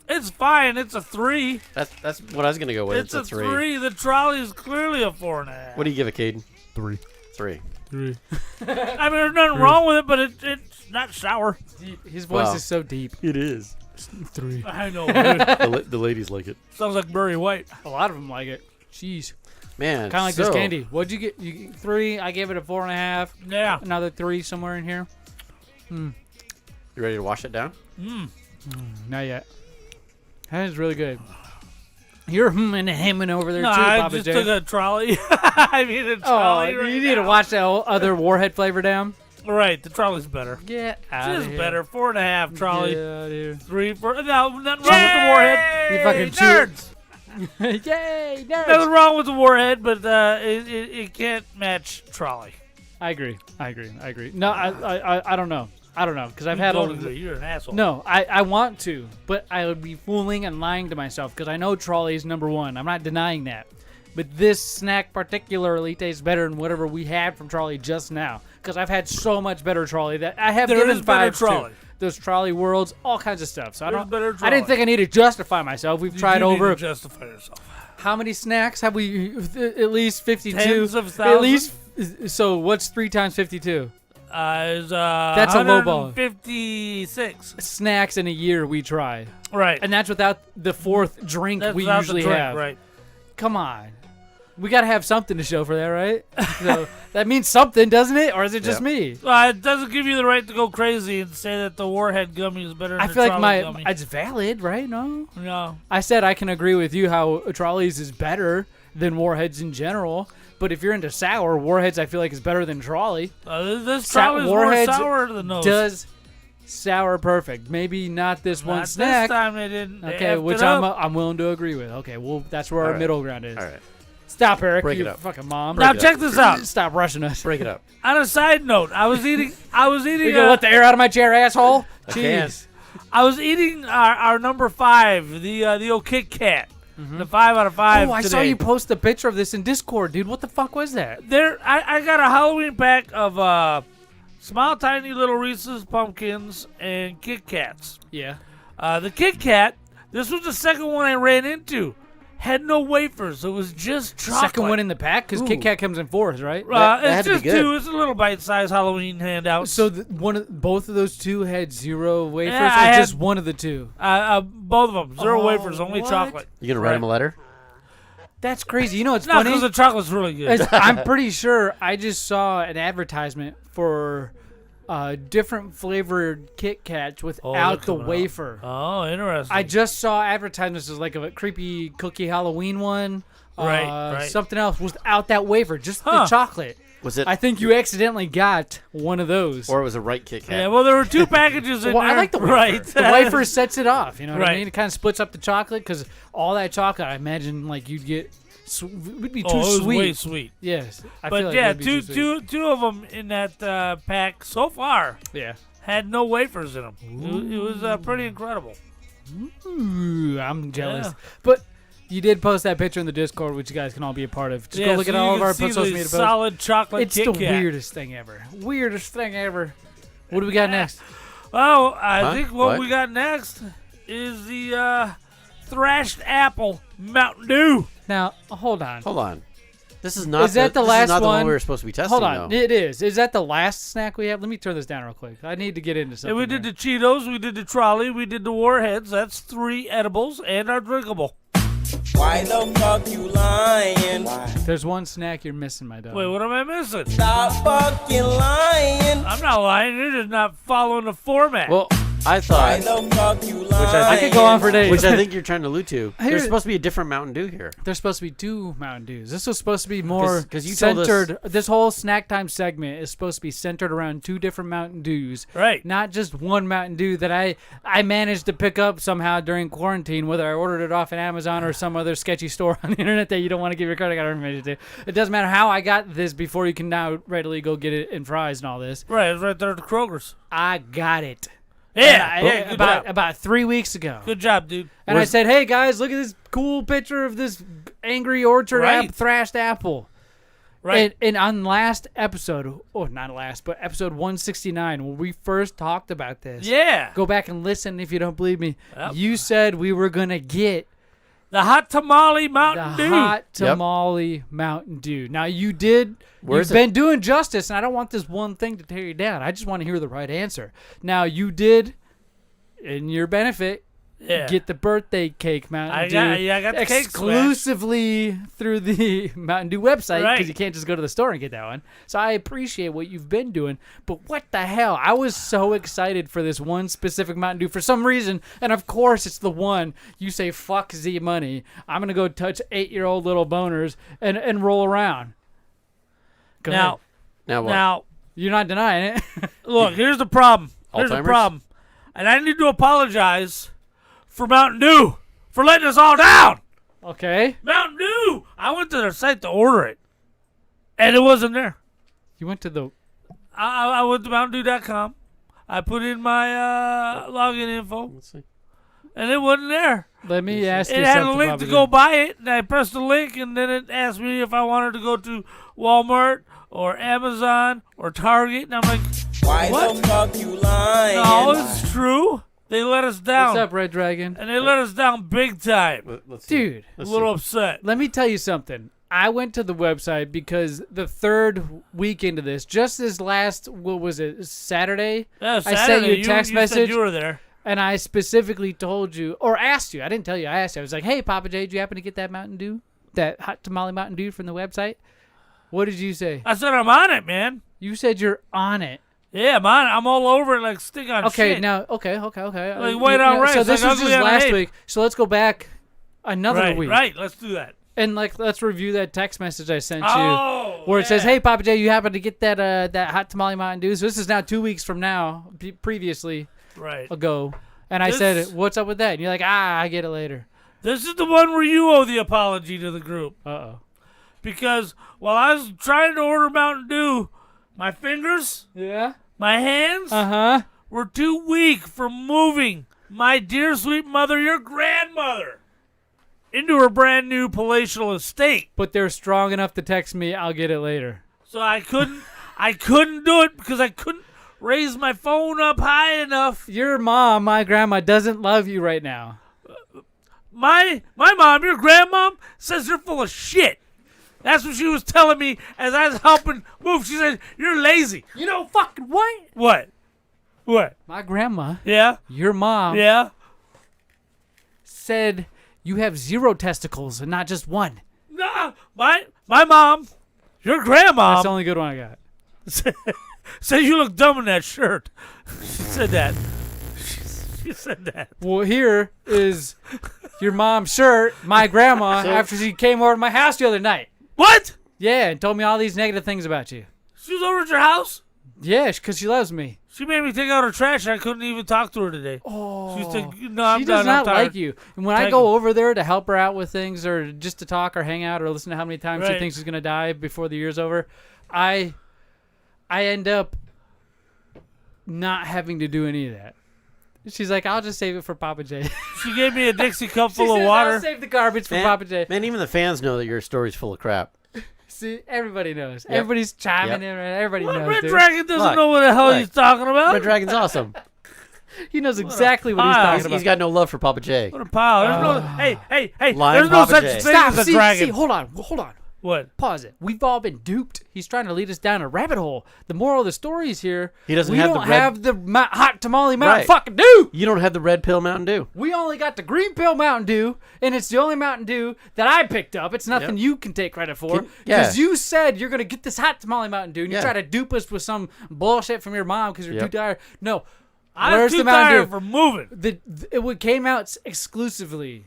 It's fine. It's a 3. That's what I was gonna go with. It's a 3. The Trolli is clearly a 4.5. What do you give it, Caden? 3. 3. I mean, there's nothing wrong with it, but it's not sour. His voice is so deep. It is. 3. I know. Dude. The ladies like it. Sounds like Barry White. A lot of them like it. Jeez. Man, kind of like this candy. What'd you get? You get 3. I gave it a 4.5. Yeah. Another 3 somewhere in here. You ready to wash it down? Not yet. That is really good. You're and hemming over there too, I Pappa just J. took a Trolli. I mean, a Trolli. You need to watch that other Warhead flavor down. Right, the Trolli's better. Get out Just of here. better. 4.5 Trolli. Yeah, 3, 4. No, nothing wrong with the Warhead. You fucking nerds. Yay, nerds. Nothing wrong with the Warhead, but it can't match Trolli. I agree. No, I don't know. Because I've had all. You're an asshole. No, I want to, but I would be fooling and lying to myself because I know Trolli is number 1. I'm not denying that. But this snack particularly tastes better than whatever we had from Trolli just now. Because I've had so much better Trolli that I have given 5 to. Those Trolli Worlds, all kinds of stuff. So I didn't think I needed to justify myself. We've tried over. Need to justify yourself. How many snacks have we? At least 52. Tens of thousands. At least. So what's 3 times 52? That's a low ball. 156 snacks in a year we try. Right. And that's without the 4th drink we usually have. Right. Come on. We got to have something to show for that, right? So that means something, doesn't it? Or is it just me? It doesn't give you the right to go crazy and say that the Warhead gummy is better than the feel Trolli like gummy. it's valid, right? No? No. I said I can agree with you how Trolli's is better than Warheads in general. But if you're into sour, Warheads I feel like is better than Trolli. This Trolli is more sour than those. Does sour perfect. Maybe not this one snack. This time they didn't. Okay, which I'm willing to agree with. Okay, well, that's where our middle ground is. All right. Stop, Eric. Break you it up. fucking mom. Now check this out. Stop rushing us. Break it up. On a side note, I was eating. You gonna let the air out of my chair, asshole? Jeez. I was eating our number 5, the old Kit Kat. The 5 out of 5. Oh, I saw you post a picture of this in Discord, dude. What the fuck was that? I got a Halloween pack of small, tiny little Reese's Pumpkins, and Kit Kats. Yeah. The Kit Kat, this was the second one I ran into. Had no wafers. It was just chocolate. Second one in the pack? Because Kit Kat comes in 4s, right? It's just 2. It's a little bite-sized Halloween handout. So both of those 2 had 0 wafers, Yeah, or just one of the 2? Both of them. 0 wafers, only what? chocolate. You going to write him a letter? That's crazy. You know what's No, funny? because the chocolate's really good. I'm pretty sure I just saw an advertisement for different flavored Kit Kats without the wafer. Oh, interesting. I just saw advertisements as like a creepy cookie Halloween one. Right. Something else without that wafer, just the chocolate. Was it? I think you accidentally got one of those. Or it was a right Kit Kat. Yeah, well, there were 2 packages in well, there. I like the wafer. Right. The wafer sets it off. You know what I Right. mean? It kind of splits up the chocolate because all that chocolate, I imagine, like you'd get, would be too it was sweet. way sweet. Yes, I But feel like yeah, it'd be too sweet. two of them in that pack so far. Yeah. Had no wafers in them. It was pretty incredible. Ooh, I'm jealous. Yeah. But you did post that picture in the Discord, which you guys can all be a part of. Just go look so at all you of can our see social the media posts. solid chocolate It's Kit the Kat. weirdest thing ever. Weirdest thing ever. What do we got next? Oh, I think what What? we got next is the Thrashed Apple Mountain Dew. Now, hold on. Hold on. This is not. Is that the this last is not the one one? we were supposed to be testing. Hold on. Though. It is. Is that the last snack we have? Let me turn this down real quick. I need to get into something. And we did here. the Cheetos, we did the Trolli, we did the Warheads. That's 3 edibles and our drinkable. Why the fuck you lying? There's one snack you're missing, my dog. Wait, what am I missing? Stop fucking lying. I'm not lying. You're just not following the format. Well, I thought. Why the fuck you lying? I could go on for days. Which I think you're trying to allude to. Here- There's supposed to be a different Mountain Dew here. There's supposed to be 2 Mountain Dews. This was supposed to be more 'Cause you told us- centered. This whole snack time segment is supposed to be centered around 2 different Mountain Dews. Right. Not just one Mountain Dew that I managed to pick up somehow during quarantine, whether I ordered it off an Amazon or some other sketchy store on the internet that you don't want to give your credit card information to. It doesn't matter how I got this before you can now readily go get it in fries and all this. Right, it's right there at the Kroger's. I got it. Yeah, And about 3 weeks ago. Good job, dude. And I said, hey, guys, look at this cool picture of this Angry Orchard Thrashed Apple. Right. And on last episode, not last, but episode 169, when we first talked about this. Yeah. Go back and listen if you don't believe me. Yep. You said we were going to get the Hot Tamale Mountain Dew. Hot Tamale Mountain Dew. Now, you did. Where's You've been doing justice, and I don't want this one thing to tear you down. I just want to hear the right answer. Now, you did, in your benefit, get the birthday cake Mountain Dew. I got the cake exclusively through the Mountain Dew website, because Right. you can't just go to the store and get that one. So I appreciate what you've been doing, but what the hell? I was so excited for this one specific Mountain Dew for some reason, and of course it's the one you say, fuck Zmunny. I'm going to go touch 8-year-old little boners and roll around. Go ahead. Now, You're not denying it. look, here's the problem. Here's the Alzheimer's? problem. And I need to apologize for Mountain Dew for letting us all down. Okay. Mountain Dew! I went to their site to order it, and it wasn't there. You went to the... I went to mountaindew.com. I put in my login info, Let's see. and it wasn't there. Let me ask you It something. had a link Papa to J. go buy it, and I pressed the link, and then it asked me if I wanted to go to Walmart or Amazon or Target, and I'm like, Why what? the fuck you lying? No, it's true. They let us down. What's up, Red Dragon? And they let us down big time. Let's see. Dude, A little upset. let me tell you something. I went to the website because the third week into this, just this last, what was it, Saturday? Yeah, I sent Saturday, you a text you message. said you were there. And I specifically told you, or asked you, I didn't tell you, I asked you. I was like, hey, Pappa J, did you happen to get that Mountain Dew? That Hot Tamale Mountain Dew from the website? What did you say? I said I'm on it, man. You said you're on it. Yeah, I'm on it. I'm all over it like stick on Okay, shit. now, okay. Like white on rice, So this like was ugly just on last hay. week. So let's go back another week. Right, let's do that. And let's review that text message I sent Oh, you, where it says, yeah. "Hey, Pappa J, you happen to get that Hot Tamale Mountain Dew?" So this is now 2 weeks from now, previously ago. And I said, "What's up with that?" And you're like, I get it later. This is the one where you owe the apology to the group. Uh-oh. Because while I was trying to order Mountain Dew, my fingers, my hands, were too weak from moving my dear sweet mother, your grandmother, into her brand new palatial estate. But they're strong enough to text me, "I'll get it later." So I couldn't do it because I couldn't raise my phone up high enough. Your mom, my grandma, doesn't love you right now. My mom, your grandmom, says you're full of shit. That's what she was telling me as I was helping move. She said, you're lazy. You know fucking what? What? What? My grandma. Yeah? Your mom. Yeah? Said you have 0 testicles and not just 1. Nah, my mom, your grandma. That's the only good one I got. Said you look dumb in that shirt. She said that. She said that. Well, here is your mom's shirt, my grandma, after she came over to my house the other night. What? Yeah, and told me all these negative things about you. She was over at your house? Yeah, because she loves me. She made me take out her trash and I couldn't even talk to her today. Oh, she said, no, I'm she done. does not I'm tired. like you. And when I go over there to help her out with things or just to talk or hang out or listen to how many times she thinks she's going to die before the year's over, I end up not having to do any of that. She's like, I'll just save it for Pappa J. She gave me a Dixie cup full of water. I'll save the garbage for Pappa J. Man, even the fans know that your story's full of crap. See, everybody knows. Yep. Everybody's chiming in. Everybody knows. Red dude. Dragon doesn't know what the hell he's talking about. Red Dragon's awesome. He knows exactly what he's talking about. He's got no love for Pappa J. What a pile. There's no, hey, Lying there's no Pappa such J. thing as a dragon. See, hold on. What? Pause it. We've all been duped. He's trying to lead us down a rabbit hole. The moral of the story is here. He doesn't we have don't the red... have the hot tamale Mountain Right. fucking Dew. You don't have the red pill Mountain Dew. We only got the green pill Mountain Dew, and it's the only Mountain Dew that I picked up. It's nothing you can take credit for. Because you said you're going to get this hot tamale Mountain Dew, and you try to dupe us with some bullshit from your mom because you're too tired. No. I'm too tired for moving. It came out exclusively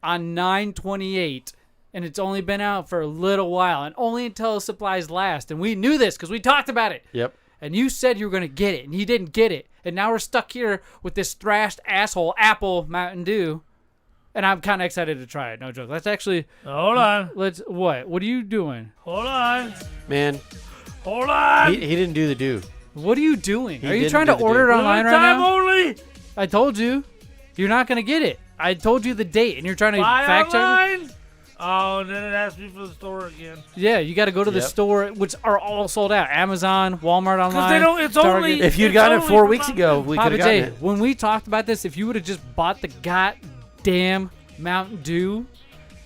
on 9/28. And it's only been out for a little while, and only until supplies last. And we knew this because we talked about it. Yep. And you said you were going to get it, and you didn't get it. And now we're stuck here with this thrashed asshole Apple Mountain Dew. And I'm kind of excited to try it. No joke. Let's actually... Hold on. What? What are you doing? Hold on. Man. Hold on. He didn't do the Dew. What are you doing? He are you didn't trying do to the order Dew. it online right Time now? only. I told you. You're not going to get it. I told you the date, and you're trying to Buy fact check online? Oh, and then it asked me for the store again. Yeah, you got to go to the store, which are all sold out. Amazon, Walmart online. They don't. It's Target. only. If you'd gotten it 4 weeks ago, we could Pappa have gotten J, it. when we talked about this, if you would have just bought the goddamn Mountain Dew,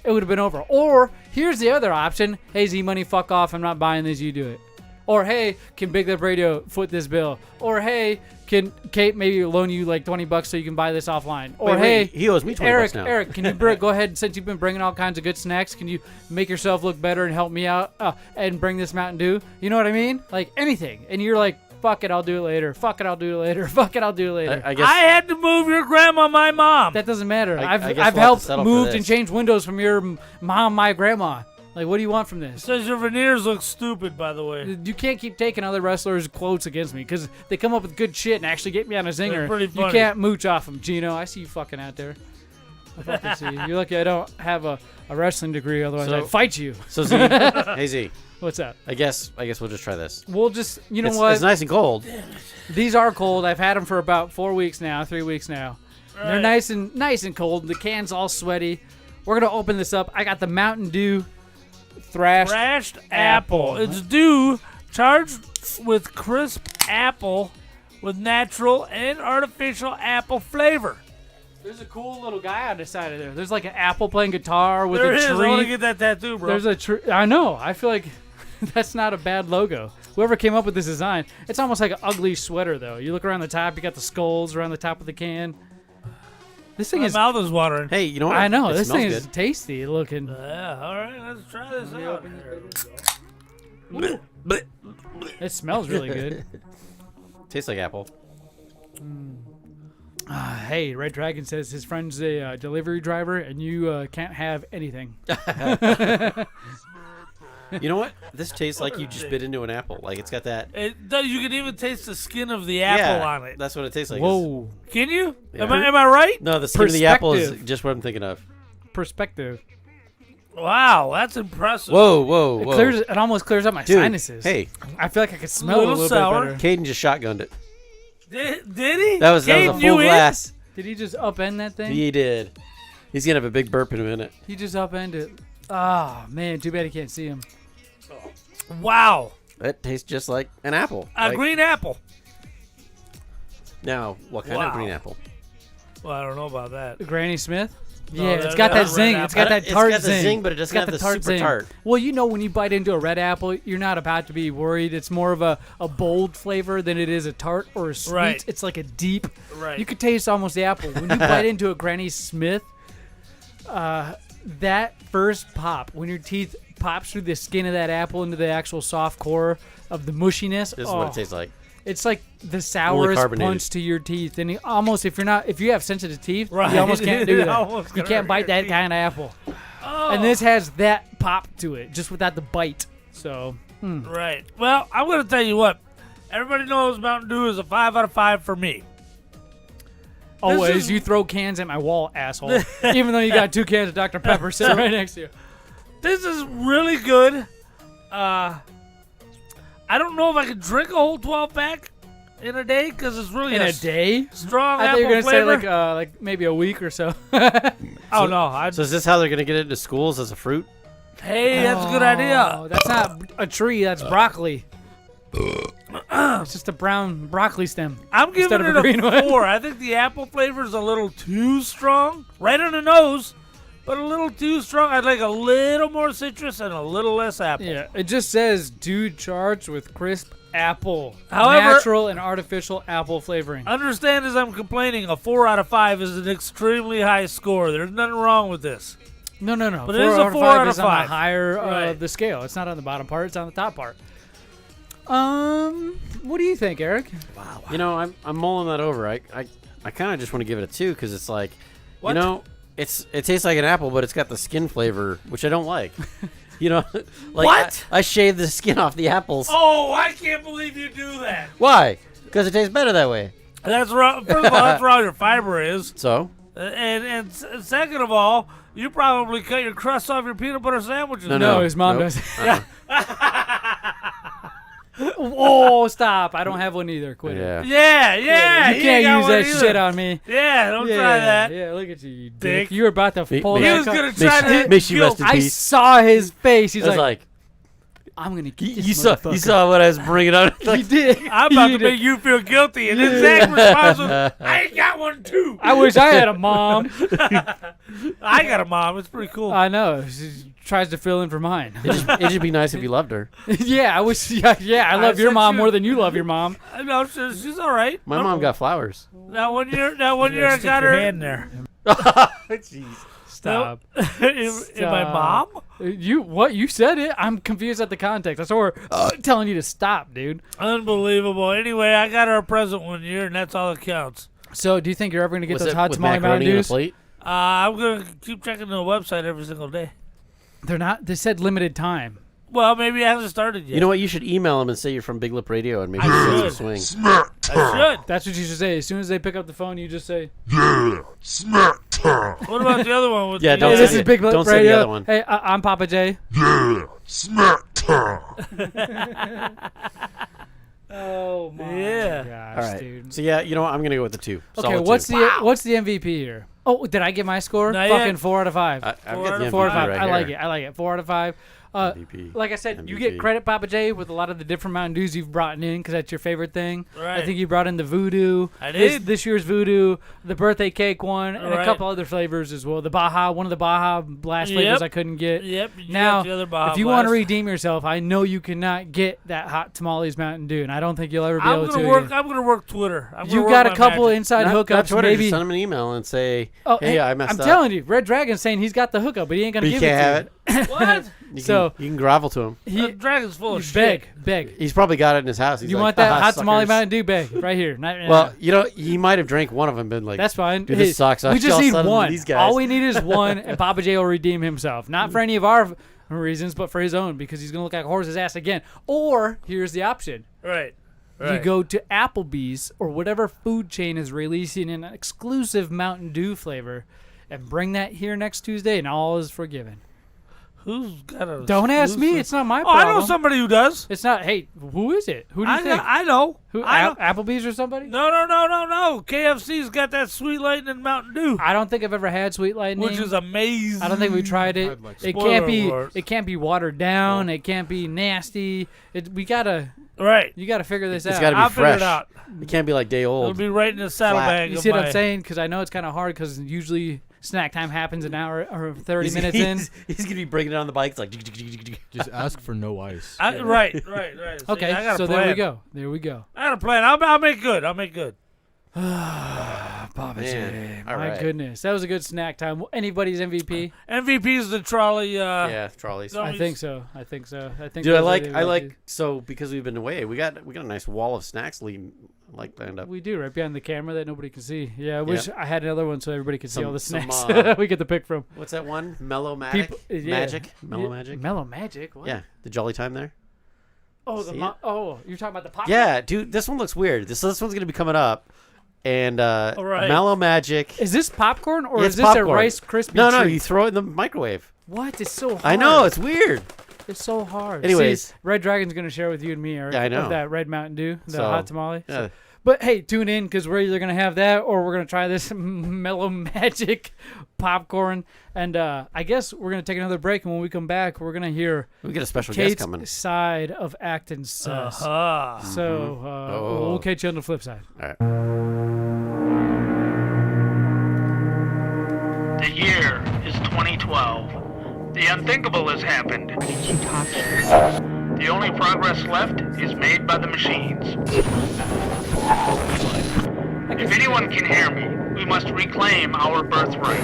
it would have been over. Or here's the other option: Hey, Zmunny, fuck off. I'm not buying this. You do it. Or hey, can BigLipRadio foot this bill? Or hey, can Kate maybe loan you like $20 so you can buy this offline? Or Wait, he owes me $20 now. Eric, can you go ahead, since you've been bringing all kinds of good snacks, can you make yourself look better and help me out and bring this Mountain Dew? You know what I mean? Like anything. And you're like, fuck it, I'll do it later. Fuck it, I'll do it later. Fuck it, I'll do it later. I guess I had to move your grandma, my mom. That doesn't matter. I guess I've we'll have to helped settle for moved this. and changed windows from your mom, my grandma. Like, what do you want from It this? says your veneers look stupid, by the way. You can't keep taking other wrestlers' quotes against me because they come up with good shit and actually get me on a zinger. They're pretty You funny. can't mooch off them, Gino. I see you fucking out there. I fucking see you. You're lucky I don't have a wrestling degree, otherwise I'd fight you. So Z, hey Z, what's up? I guess we'll just try this. We'll just, you know It's what? It's nice and cold. These are cold. I've had them for about 4 weeks now, 3 weeks now. Right. They're nice and cold. The can's all sweaty. We're gonna open this up. I got the Mountain Dew Thrashed Apple. It's Dew charged with crisp apple with natural and artificial apple flavor. There's a cool little guy on the side of there. There's like an apple playing guitar with There a is. tree. I want to get that tattoo, bro. There's a tree. I know. I feel like that's not a bad logo. Whoever came up with this design, it's almost like an ugly sweater, though. You look around the top, you got the skulls around the top of the can. This thing My is. mouth is watering. Hey, you know what? I know. It This thing smells is good. tasty looking. Yeah, all right. Let's try this out. It smells really good. Tastes like apple. Hey, Red Dragon says his friend's a delivery driver, and you can't have anything. You know what? This tastes like you just bit into an apple. Like it's got that. It does. You can even taste the skin of the apple on it. That's what it tastes like. Whoa. Can you? Yeah. Am I right? No, the skin of the apple is Perspective. just what I'm thinking of. Perspective. Wow, that's impressive. Whoa. It almost clears up my Dude, sinuses. hey. I feel like I could smell it a Little little sour. bit better. Caden just shotgunned it. Did he? That was a Caden, full you in? glass. Did he just upend that thing? He did. He's gonna have a big burp in a minute. He just upended it. Oh, man. Too bad he can't see him. Wow. It tastes just like an apple. A Like, green apple. Now, what kind of green apple? Well, I don't know about that. Granny Smith? No, Yeah, it's got that zing. It's got that tart zing. It's got the zing, but it doesn't have the super zing. tart. Well, you know when you bite into a red apple, you're not about to be worried. It's more of a bold flavor than it is a tart or a sweet. Right. It's like a deep. Right. You could taste almost the apple. When you bite into a Granny Smith, that first pop, when your teeth pops through the skin of that apple into the actual soft core of the mushiness. This is what it tastes like. It's like the sourest punch to your teeth, and almost if you have sensitive teeth, you almost can't do that. You can't bite that kind of apple. Oh. And this has that pop to it, just without the bite. So, Right. Well, I'm going to tell you what. Everybody knows Mountain Dew is a 5 out of 5 for me. Always, you throw cans at my wall, asshole. Even though you got 2 cans of Dr. Pepper sitting right next to you. This is really good. I don't know if I could drink a whole 12-pack in a day because it's really in a day strong I thought apple you were gonna flavor. say like maybe a week or so. Oh no! So is this how they're gonna get it into schools as a fruit? Hey, that's a good idea. Oh, that's not a tree. That's broccoli. It's just a brown broccoli stem. I'm giving instead it of a green a 4. one. I think the apple flavor is a little too strong, right on the nose, but a little too strong. I'd like a little more citrus and a little less apple. Yeah, it just says dude charged with crisp apple, However, natural and artificial apple flavoring. Understand as I'm complaining, a 4 out of 5 is an extremely high score. There's nothing wrong with this. No. But it is a 4 out of is 5. on the higher Right. of the scale. It's not on the bottom part. It's on the top part. What do you think, Eric? Wow. You know, I'm mulling that over. I kind of just want to give it a 2 because it's like, What? you know, it tastes like an apple, but it's got the skin flavor, which I don't like. You know, like What? I shaved the skin off the apples. Oh, I can't believe you do that. Why? Because it tastes better that way. That's wrong. First of all, that's where all your fiber is. So? And second of all, you probably cut your crust off your peanut butter sandwiches. No, his mom Nope. does. Oh, stop. I don't have one either. Quit it. Yeah. You he can't ain't got use one that either. shit on me. Yeah, don't try that. Yeah, look at you dick. Dick. You were about to pull He that was cut. going to try to... May she rest in I peace. saw his face. He's I was like, like, I'm going to get this you motherfucker. saw what I was bringing up. You did. I'm about You to make did. you feel guilty. And his exact response was, I ain't got one too. I wish I had a mom. I got a mom. It's pretty cool. I know. She tries to fill in for mine. It'd just be nice if you loved her. Yeah, I wish. Yeah, I love your said mom she- more than you love your mom. No, she's all right. My mom got flowers. Now, one year I got her hand there. Jeez. Stop. in my mom? You said it. I'm confused at the context. That's why we're telling you to stop, dude. Unbelievable. Anyway, I got her a present one year, and that's all that counts. So, do you think you're ever going to get Was those it hot with tamale Mountain macaroni and a Dews? plate? I'm going to keep checking the website every single day. They're not. They said limited time. Well, maybe it hasn't started yet. You know what? You should email them and say you're from Big Lip Radio and maybe I it's swing. Smack I time. should. That's what you should say. As soon as they pick up the phone, you just say, Yeah, smack time. What about the other one? With Yeah, the, don't "Hey, say this it. is Big Lip Don't Radio. say the other one. Hey, I'm Pappa J." Yeah, smack time. Oh my Yeah. gosh, All right. dude. So yeah, you know what? I'm gonna go with the 2. Okay, Solid what's 2. the MVP here? Oh, did I get my score? Not Fucking yet. 4 out of 5. I've Four got out the of 4 out of MVP 5. right I like here. it. I like it. 4 out of 5. MVP. Like I said, you MVP. get credit, Pappa J, with a lot of the different Mountain Dews you've brought in because that's your favorite thing. Right. I think you brought in the Voodoo. I did. This year's Voodoo, the birthday cake one, and a Right. couple other flavors as well. The Baja, one of the Baja Blast flavors Yep. I couldn't get. Yep. You Now, got the other Baja if you want to Blast. redeem yourself, I know you cannot get that Hot Tamales Mountain Dew, and I don't think you'll ever be I'm able gonna to. work. again. I'm gonna work Twitter. I'm You gonna got work a my couple magic. inside Not hookups, Twitter, maybe. just send them an email and say, Oh, hey, I messed I'm up. telling you, Red Dragon's saying he's got the hookup, but he ain't gonna But give you it can't to have you. it. What? So you can grovel to him. he Dragon's full of beg, shit. beg. He's probably got it in his house. He's You like, want that "Haha, hot tamale suckers." Mountain Dew bag right here? Well, you know, he might have drank one of them and been like, That's fine. Dude, this sucks. We I'll just need sell them to one. these guys. All we need is one, and Pappa J will redeem himself. Not for any of our reasons, but for his own, because he's gonna look like a horse's ass again. Or here's the option: Right. you go to Applebee's or whatever food chain is releasing an exclusive Mountain Dew flavor, and bring that here next Tuesday, and all is forgiven. Who's got a? Don't ask me. exclusive- It's not my Oh, problem. I know somebody who does. It's not. Hey, who is it? Who do you think? I know. Who? I know. Applebee's or somebody? No. KFC's got that Sweet Lightning Mountain Dew, I don't think I've ever had Sweet Lightning, which is amazing. I don't think we tried it. It Spoiler can't be. alert. It can't be watered down. It can't be nasty. We gotta. Right. You got to figure this out. It's got to be I'll fresh. figure it out. It can't be like day old. It'll be right in the saddlebag. You see what I'm saying? Because I know it's kind of hard because usually snack time happens an hour or 30 minutes in. He's going to be breaking it on the bike. It's like... Just ask for no ice. Right. See, okay, I got a so plan. there we go. I got a plan. I'll make good. Pappa J. My goodness. That was a good snack time. Anybody's MVP? MVP is the Trolli. Yeah, Trollies. I think so. Dude, I like so because we've been away, we got a nice wall of snacks lined up. We do right behind the camera that nobody can see. Yeah, I wish I had another one so everybody could see all the snacks we get to pick from. What's that one? Mellow Magic? Mellow Magic? Mellow Magic? What? Yeah, the Jolly Time there. Oh, you're talking about the popcorn? Yeah, dude, this one looks weird. This one's going to be coming up. And Mellow Magic. Is this popcorn or is this popcorn. a Rice Krispie No, treat? you throw it in the microwave. What? It's so hard. I know, it's weird. It's so hard. Anyways. See, Red Dragon's going to share with you and me, Eric. Yeah, I know. Of that Red Mountain Dew, the hot tamale. Yeah. But hey, tune in because we're either going to have that or we're going to try this Mellow Magic popcorn. And I guess we're going to take another break. And when we come back, we're going to hear we get a special Kate's guest coming. Side of acting sus. So we'll catch you on the flip side. All right. The year is 2012. The unthinkable has happened. The only progress left is made by the machines. If anyone can hear me, we must reclaim our birthright.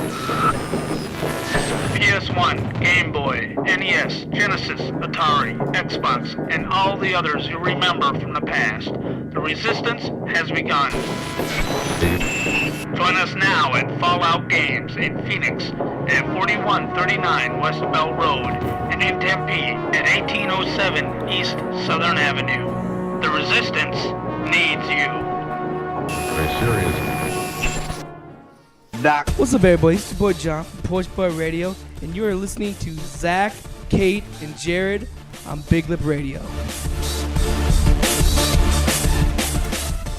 PS1, Game Boy, NES, Genesis, Atari, Xbox, and all the others you remember from the past. The resistance has begun. Join us now at Fallout Games in Phoenix at 4139 West Bell Road and in Tempe at 1807 East Southern Avenue. The resistance needs you. Very serious. Doc. What's up, everybody? It's your boy John from Porch Boy Radio, and you are listening to Zach, Kate, and Jared on Big Lip Radio.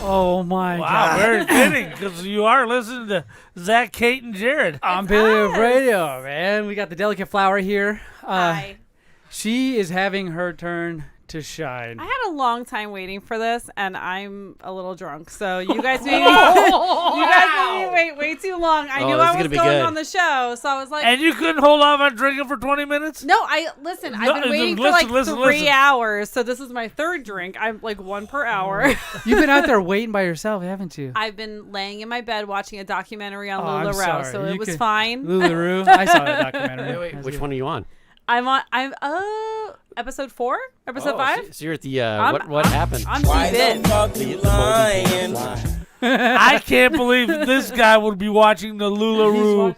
Oh my God! Wow, very fitting because you are listening to Zach, Kate, and Jared on BigLipRadio, man. We got the delicate flower here. Hi. She is having her turn to shine. I had a long time waiting for this, and I'm a little drunk. So you guys made me wait way too long. I knew I was going on the show, so I was like, and you couldn't hold off on drinking for 20 minutes? No, I've been waiting for like 3 hours. So this is my third drink. I'm like one per hour. You've been out there waiting by yourself, haven't you? I've been laying in my bed watching a documentary on LuLaRoe, so it was fine. LuLaRoe, I saw that documentary. Wait, which one are you on? I'm episode 4, episode 5. So you're at the what happened? I'm deep in. I can't believe this guy would be watching the LuLaRoe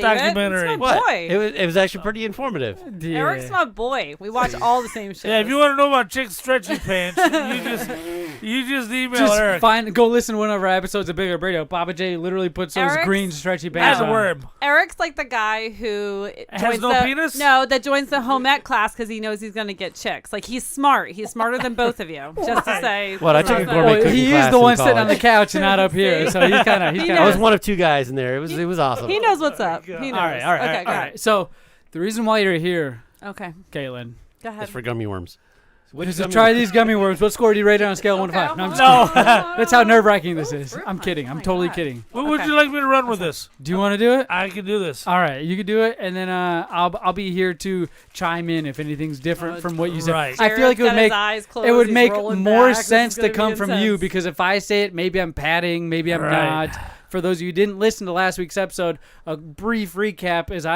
documentary. It's my boy. It was actually pretty informative. Yeah. Eric's my boy. We watch all the same shit. Yeah, if you want to know about chick stretchy pants, you just email Eric. Go listen to one of our episodes of BigLipRadio. Pappa J literally puts those green stretchy pants on. Worm. Eric's like the guy who has no penis? No, that joins the home ec class because he knows he's going to get chicks. Like he's smart. He's smarter than both of you. Just to say. What I took a gourmet cooking he class is the one in sitting on the college. couch and not up here, so he's kind of. I was one of two guys in there. It was awesome. He knows what's up. He knows. All right. So the reason why you're here, okay, Caitlin, go ahead. It's for gummy worms. Try these gummy worms. What score do you rate it on a scale of 1 to 5? No, I'm just kidding. That's how nerve-wracking this is. I'm kidding. I'm totally kidding. What would you like me to run with this? Do you want to do it? I can do this. All right, you can do it, and then I'll be here to chime in if anything's different from what you said. Right. I feel like it would make more sense to come from you because if I say it, maybe I'm padding, maybe I'm not. For those of you who didn't listen to last week's episode, a brief recap is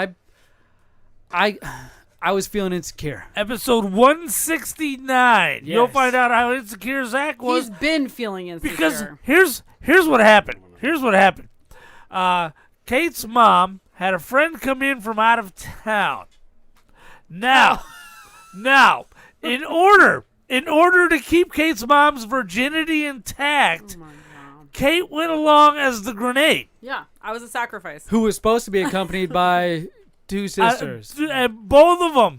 I was feeling insecure. Episode 169. Yes. You'll find out how insecure Zach was. He's been feeling insecure. Because here's what happened. Kate's mom had a friend come in from out of town. Now, in order to keep Kate's mom's virginity intact, Kate went along as the grenade. Yeah, I was a sacrifice. Who was supposed to be accompanied by two sisters. And both of them,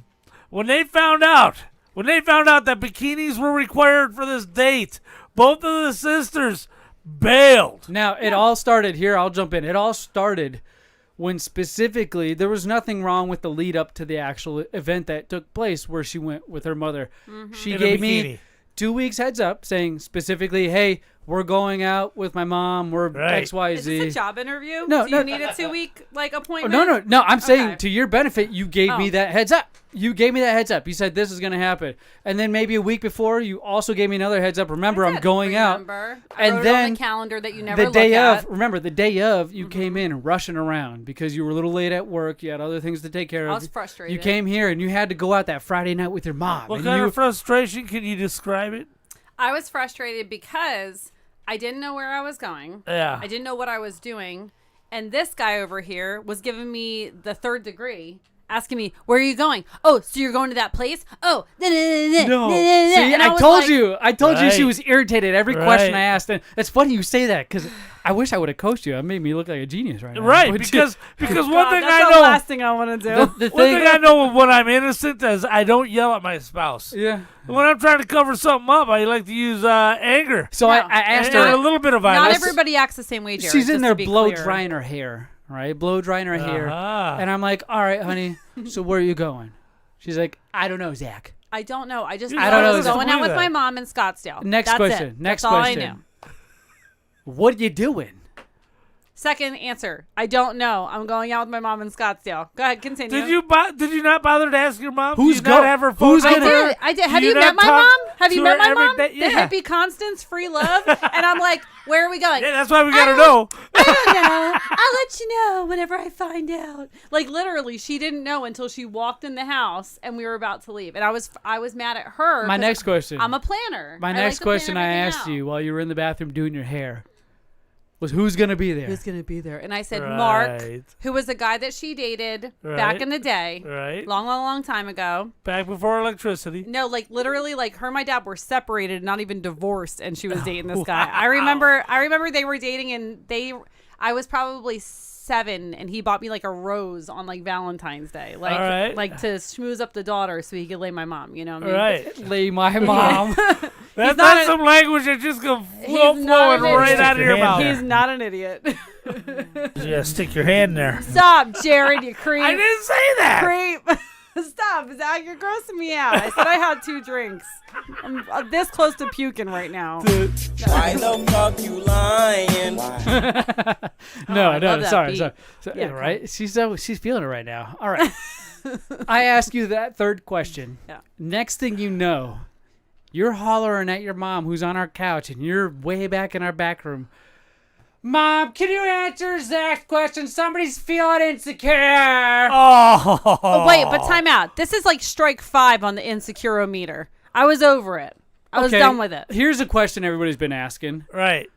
when they found out that bikinis were required for this date, both of the sisters bailed. Now, it all started here. I'll jump in. It all started when specifically there was nothing wrong with the lead up to the actual event that took place where she went with her mother. Mm-hmm. She In gave a me bikini. 2 weeks heads up saying specifically, hey, we're going out with my mom. We're XYZ. Is this a job interview? No, Do you need a 2-week appointment? No. I'm saying to your benefit, you gave me that heads up. You gave me that heads up. You said this is going to happen. And then maybe a week before, you also gave me another heads up. Remember, I'm going out. I and wrote then on the calendar that you never the day look at. Remember, the day of, you came in rushing around because you were a little late at work. You had other things to take care of. I was frustrated. You came here and you had to go out that Friday night with your mom. What kind of frustration? Can you describe it? I was frustrated because I didn't know where I was going. Yeah. I didn't know what I was doing. And this guy over here was giving me the third degree, asking me, where are you going? Oh, so you're going to that place? Oh, no. See, I told you she was irritated every question I asked. And it's funny you say that because I wish I would have coached you. It made me look like a genius right now. Right, because one thing I know. That's the last thing I want to do. One thing I know when I'm innocent is I don't yell at my spouse. Yeah. When I'm trying to cover something up, I like to use anger. So I asked her a little bit of violence. Not everybody acts the same way, Jared. She's in there blow clear. drying her hair, right? Blow drying her hair. And I'm like, all right, honey, so where are you going? She's like, I don't know, Zach. I don't know. I just I don't know. I was going out with my mom in Scottsdale. Next question. That's all I knew. What are you doing? Second answer. I don't know. I'm going out with my mom in Scottsdale. Go ahead, continue. Did you not bother to ask your mom? Who's going to have her phone? I did. Have you met my mom? Have you met my mom? Yeah. The hippie Constance, free love. And I'm like, where are we going? Yeah, that's why we got to know. I don't know. I'll let you know whenever I find out. Like literally, she didn't know until she walked in the house and we were about to leave. And I was mad at her. My next question. I'm a planner. My next question I asked you while you were in the bathroom doing your hair was who's going to be there? Who's going to be there? And I said Mark, who was a guy that she dated back in the day. Right. Long time ago. Back before electricity. No, like literally like her and my dad were separated, not even divorced, and she was dating this guy. I remember they were dating and I was probably 7 and he bought me like a rose on like Valentine's Day. Like to schmooze up the daughter so he could lay my mom, you know what I mean? Right. Lay my mom. That's not some language that just goes flowing right out of your mouth. He's not an idiot. Yeah, stick your hand there. Stop, Jared, you creep. I didn't say that. Creep. Stop, Zach, you're grossing me out. I said I had 2 drinks. I'm this close to puking right now. Why the fuck you lying? No, sorry. Yeah, right? She's feeling it right now. All right. I ask you that third question. Yeah. Next thing you know, you're hollering at your mom who's on our couch and you're way back in our back room. Mom, can you answer Zach's question? Somebody's feeling insecure. Oh, wait, but time out. This is like strike 5 on the insecure-o-meter. I was over it. I was done with it. Here's a question everybody's been asking. Right.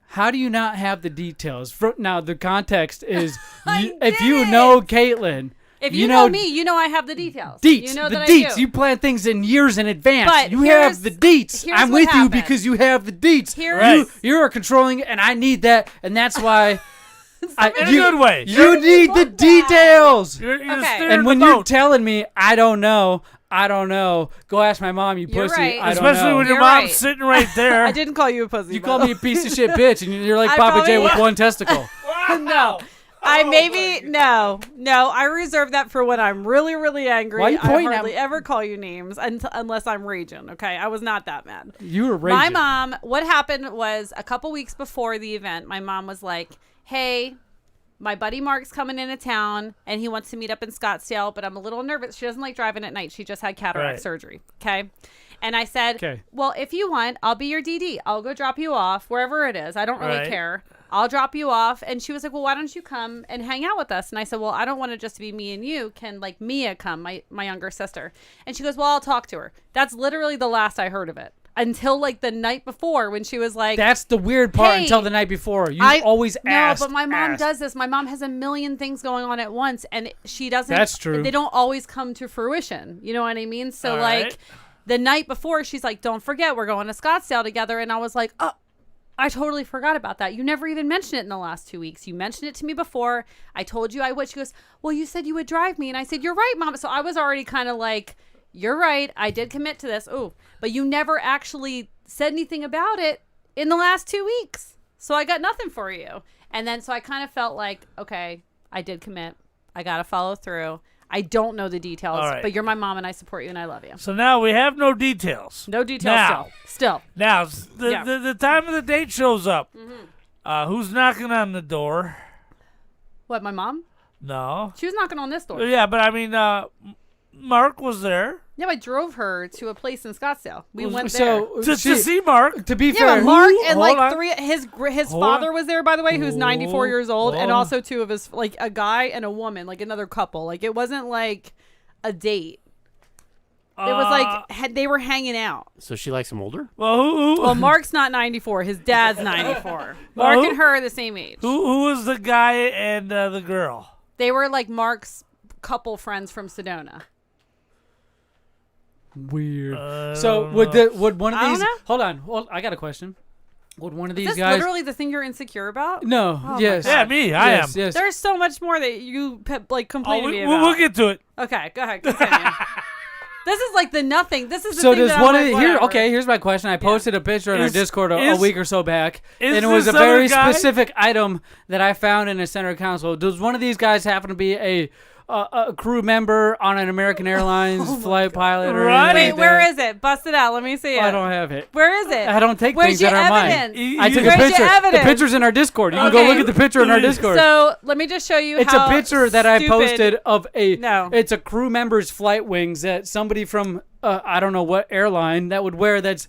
How do you not have the details? Now, the context is if you know Caitlin. If you know me, you know I have the details. Deets. You know the that deets. I do. You plan things in years in advance. But you have the deets. I'm with you because you have the deets. You are controlling it, and I need that, and that's why. In a good way. You need the details. You're and when you're telling me, I don't know, go ask my mom, you pussy. Right. I don't Especially know. when your mom's sitting right there. I didn't call you a pussy. You called me a piece of shit bitch, and you're like Pappa J with one testicle. No. I reserve that for when I'm really, really angry. Why are you pointing I hardly ever call you names unless I'm raging. Okay, I was not that mad. You were raging. My mom. What happened was a couple weeks before the event, my mom was like, "Hey, my buddy Mark's coming into town, and he wants to meet up in Scottsdale, but I'm a little nervous. She doesn't like driving at night. She just had cataract surgery. Okay." And I said, well, if you want, I'll be your DD. I'll go drop you off wherever it is. I don't really care. I'll drop you off. And she was like, well, why don't you come and hang out with us? And I said, well, I don't want it just to be me and you. Can like Mia come, my younger sister? And she goes, well, I'll talk to her. That's literally the last I heard of it. Until like the night before when she was like, that's the weird part. Until the night before, you always ask. No, but my mom does this. My mom has a million things going on at once, and she doesn't. That's true. They don't always come to fruition. You know what I mean? So the night before, she's like, don't forget, we're going to Scottsdale together. And I was like, oh, I totally forgot about that. You never even mentioned it in the last 2 weeks. You mentioned it to me before. I told you I would. She goes, well, you said you would drive me. And I said, you're right, Mom. So I was already kind of like, you're right. I did commit to this. Oh, but you never actually said anything about it in the last 2 weeks. So I got nothing for you. And then so I kind of felt like, okay, I did commit. I got to follow through. I don't know the details, All right. but you're my mom and I support you and I love you. So now we have no details. No details Now. still. Now, the time of the date shows up. Who's knocking on the door? What, my mom? No. She was knocking on this door. Yeah, but I mean, Mark was there. Yeah, I drove her to a place in Scottsdale. We went there. To see Mark. To be Yeah, fair, but Mark and Hold like on. three. His Hold father on. was there, by the way, who's 94 years old, and Hold on. also two of his, like a guy and a woman, like another couple. Like it wasn't like a date. It was like they were hanging out. So she likes him older? Well, Mark's not 94. His dad's 94. Mark and her are the same age. Who was the guy and the girl? They were like Mark's couple friends from Sedona. Weird. So would one of I don't these? know. Hold on. Well, I got a question. Would one of Is these this guys? literally the thing you're insecure about? No. Oh my Yes. God. Yeah, me. I am. Yes. There's so much more that you complain to me we'll about. get to it. Okay, go ahead. Continue. This is like the nothing. This is the So thing does that one I'm of like, here? whatever. Okay, here's my question. I posted a picture in our Discord a week or so back, is and it was a this other very guy- specific item that I found in a center console. Does one of these guys happen to be a crew member on an American Airlines flight pilot? Or Right. anything Wait, like where that? is it? Bust it out. Let me see it. I don't have it. Where is it? I don't take Where's things your that are mine. evidence? I took a Where's your picture. The evidence? picture's in our Discord. You can go Okay. look at the picture in our Discord. So let me just show you. It's how a picture that I stupid- posted of a. No. It's a crew member's flight wings that somebody from I don't know what airline that would wear. That's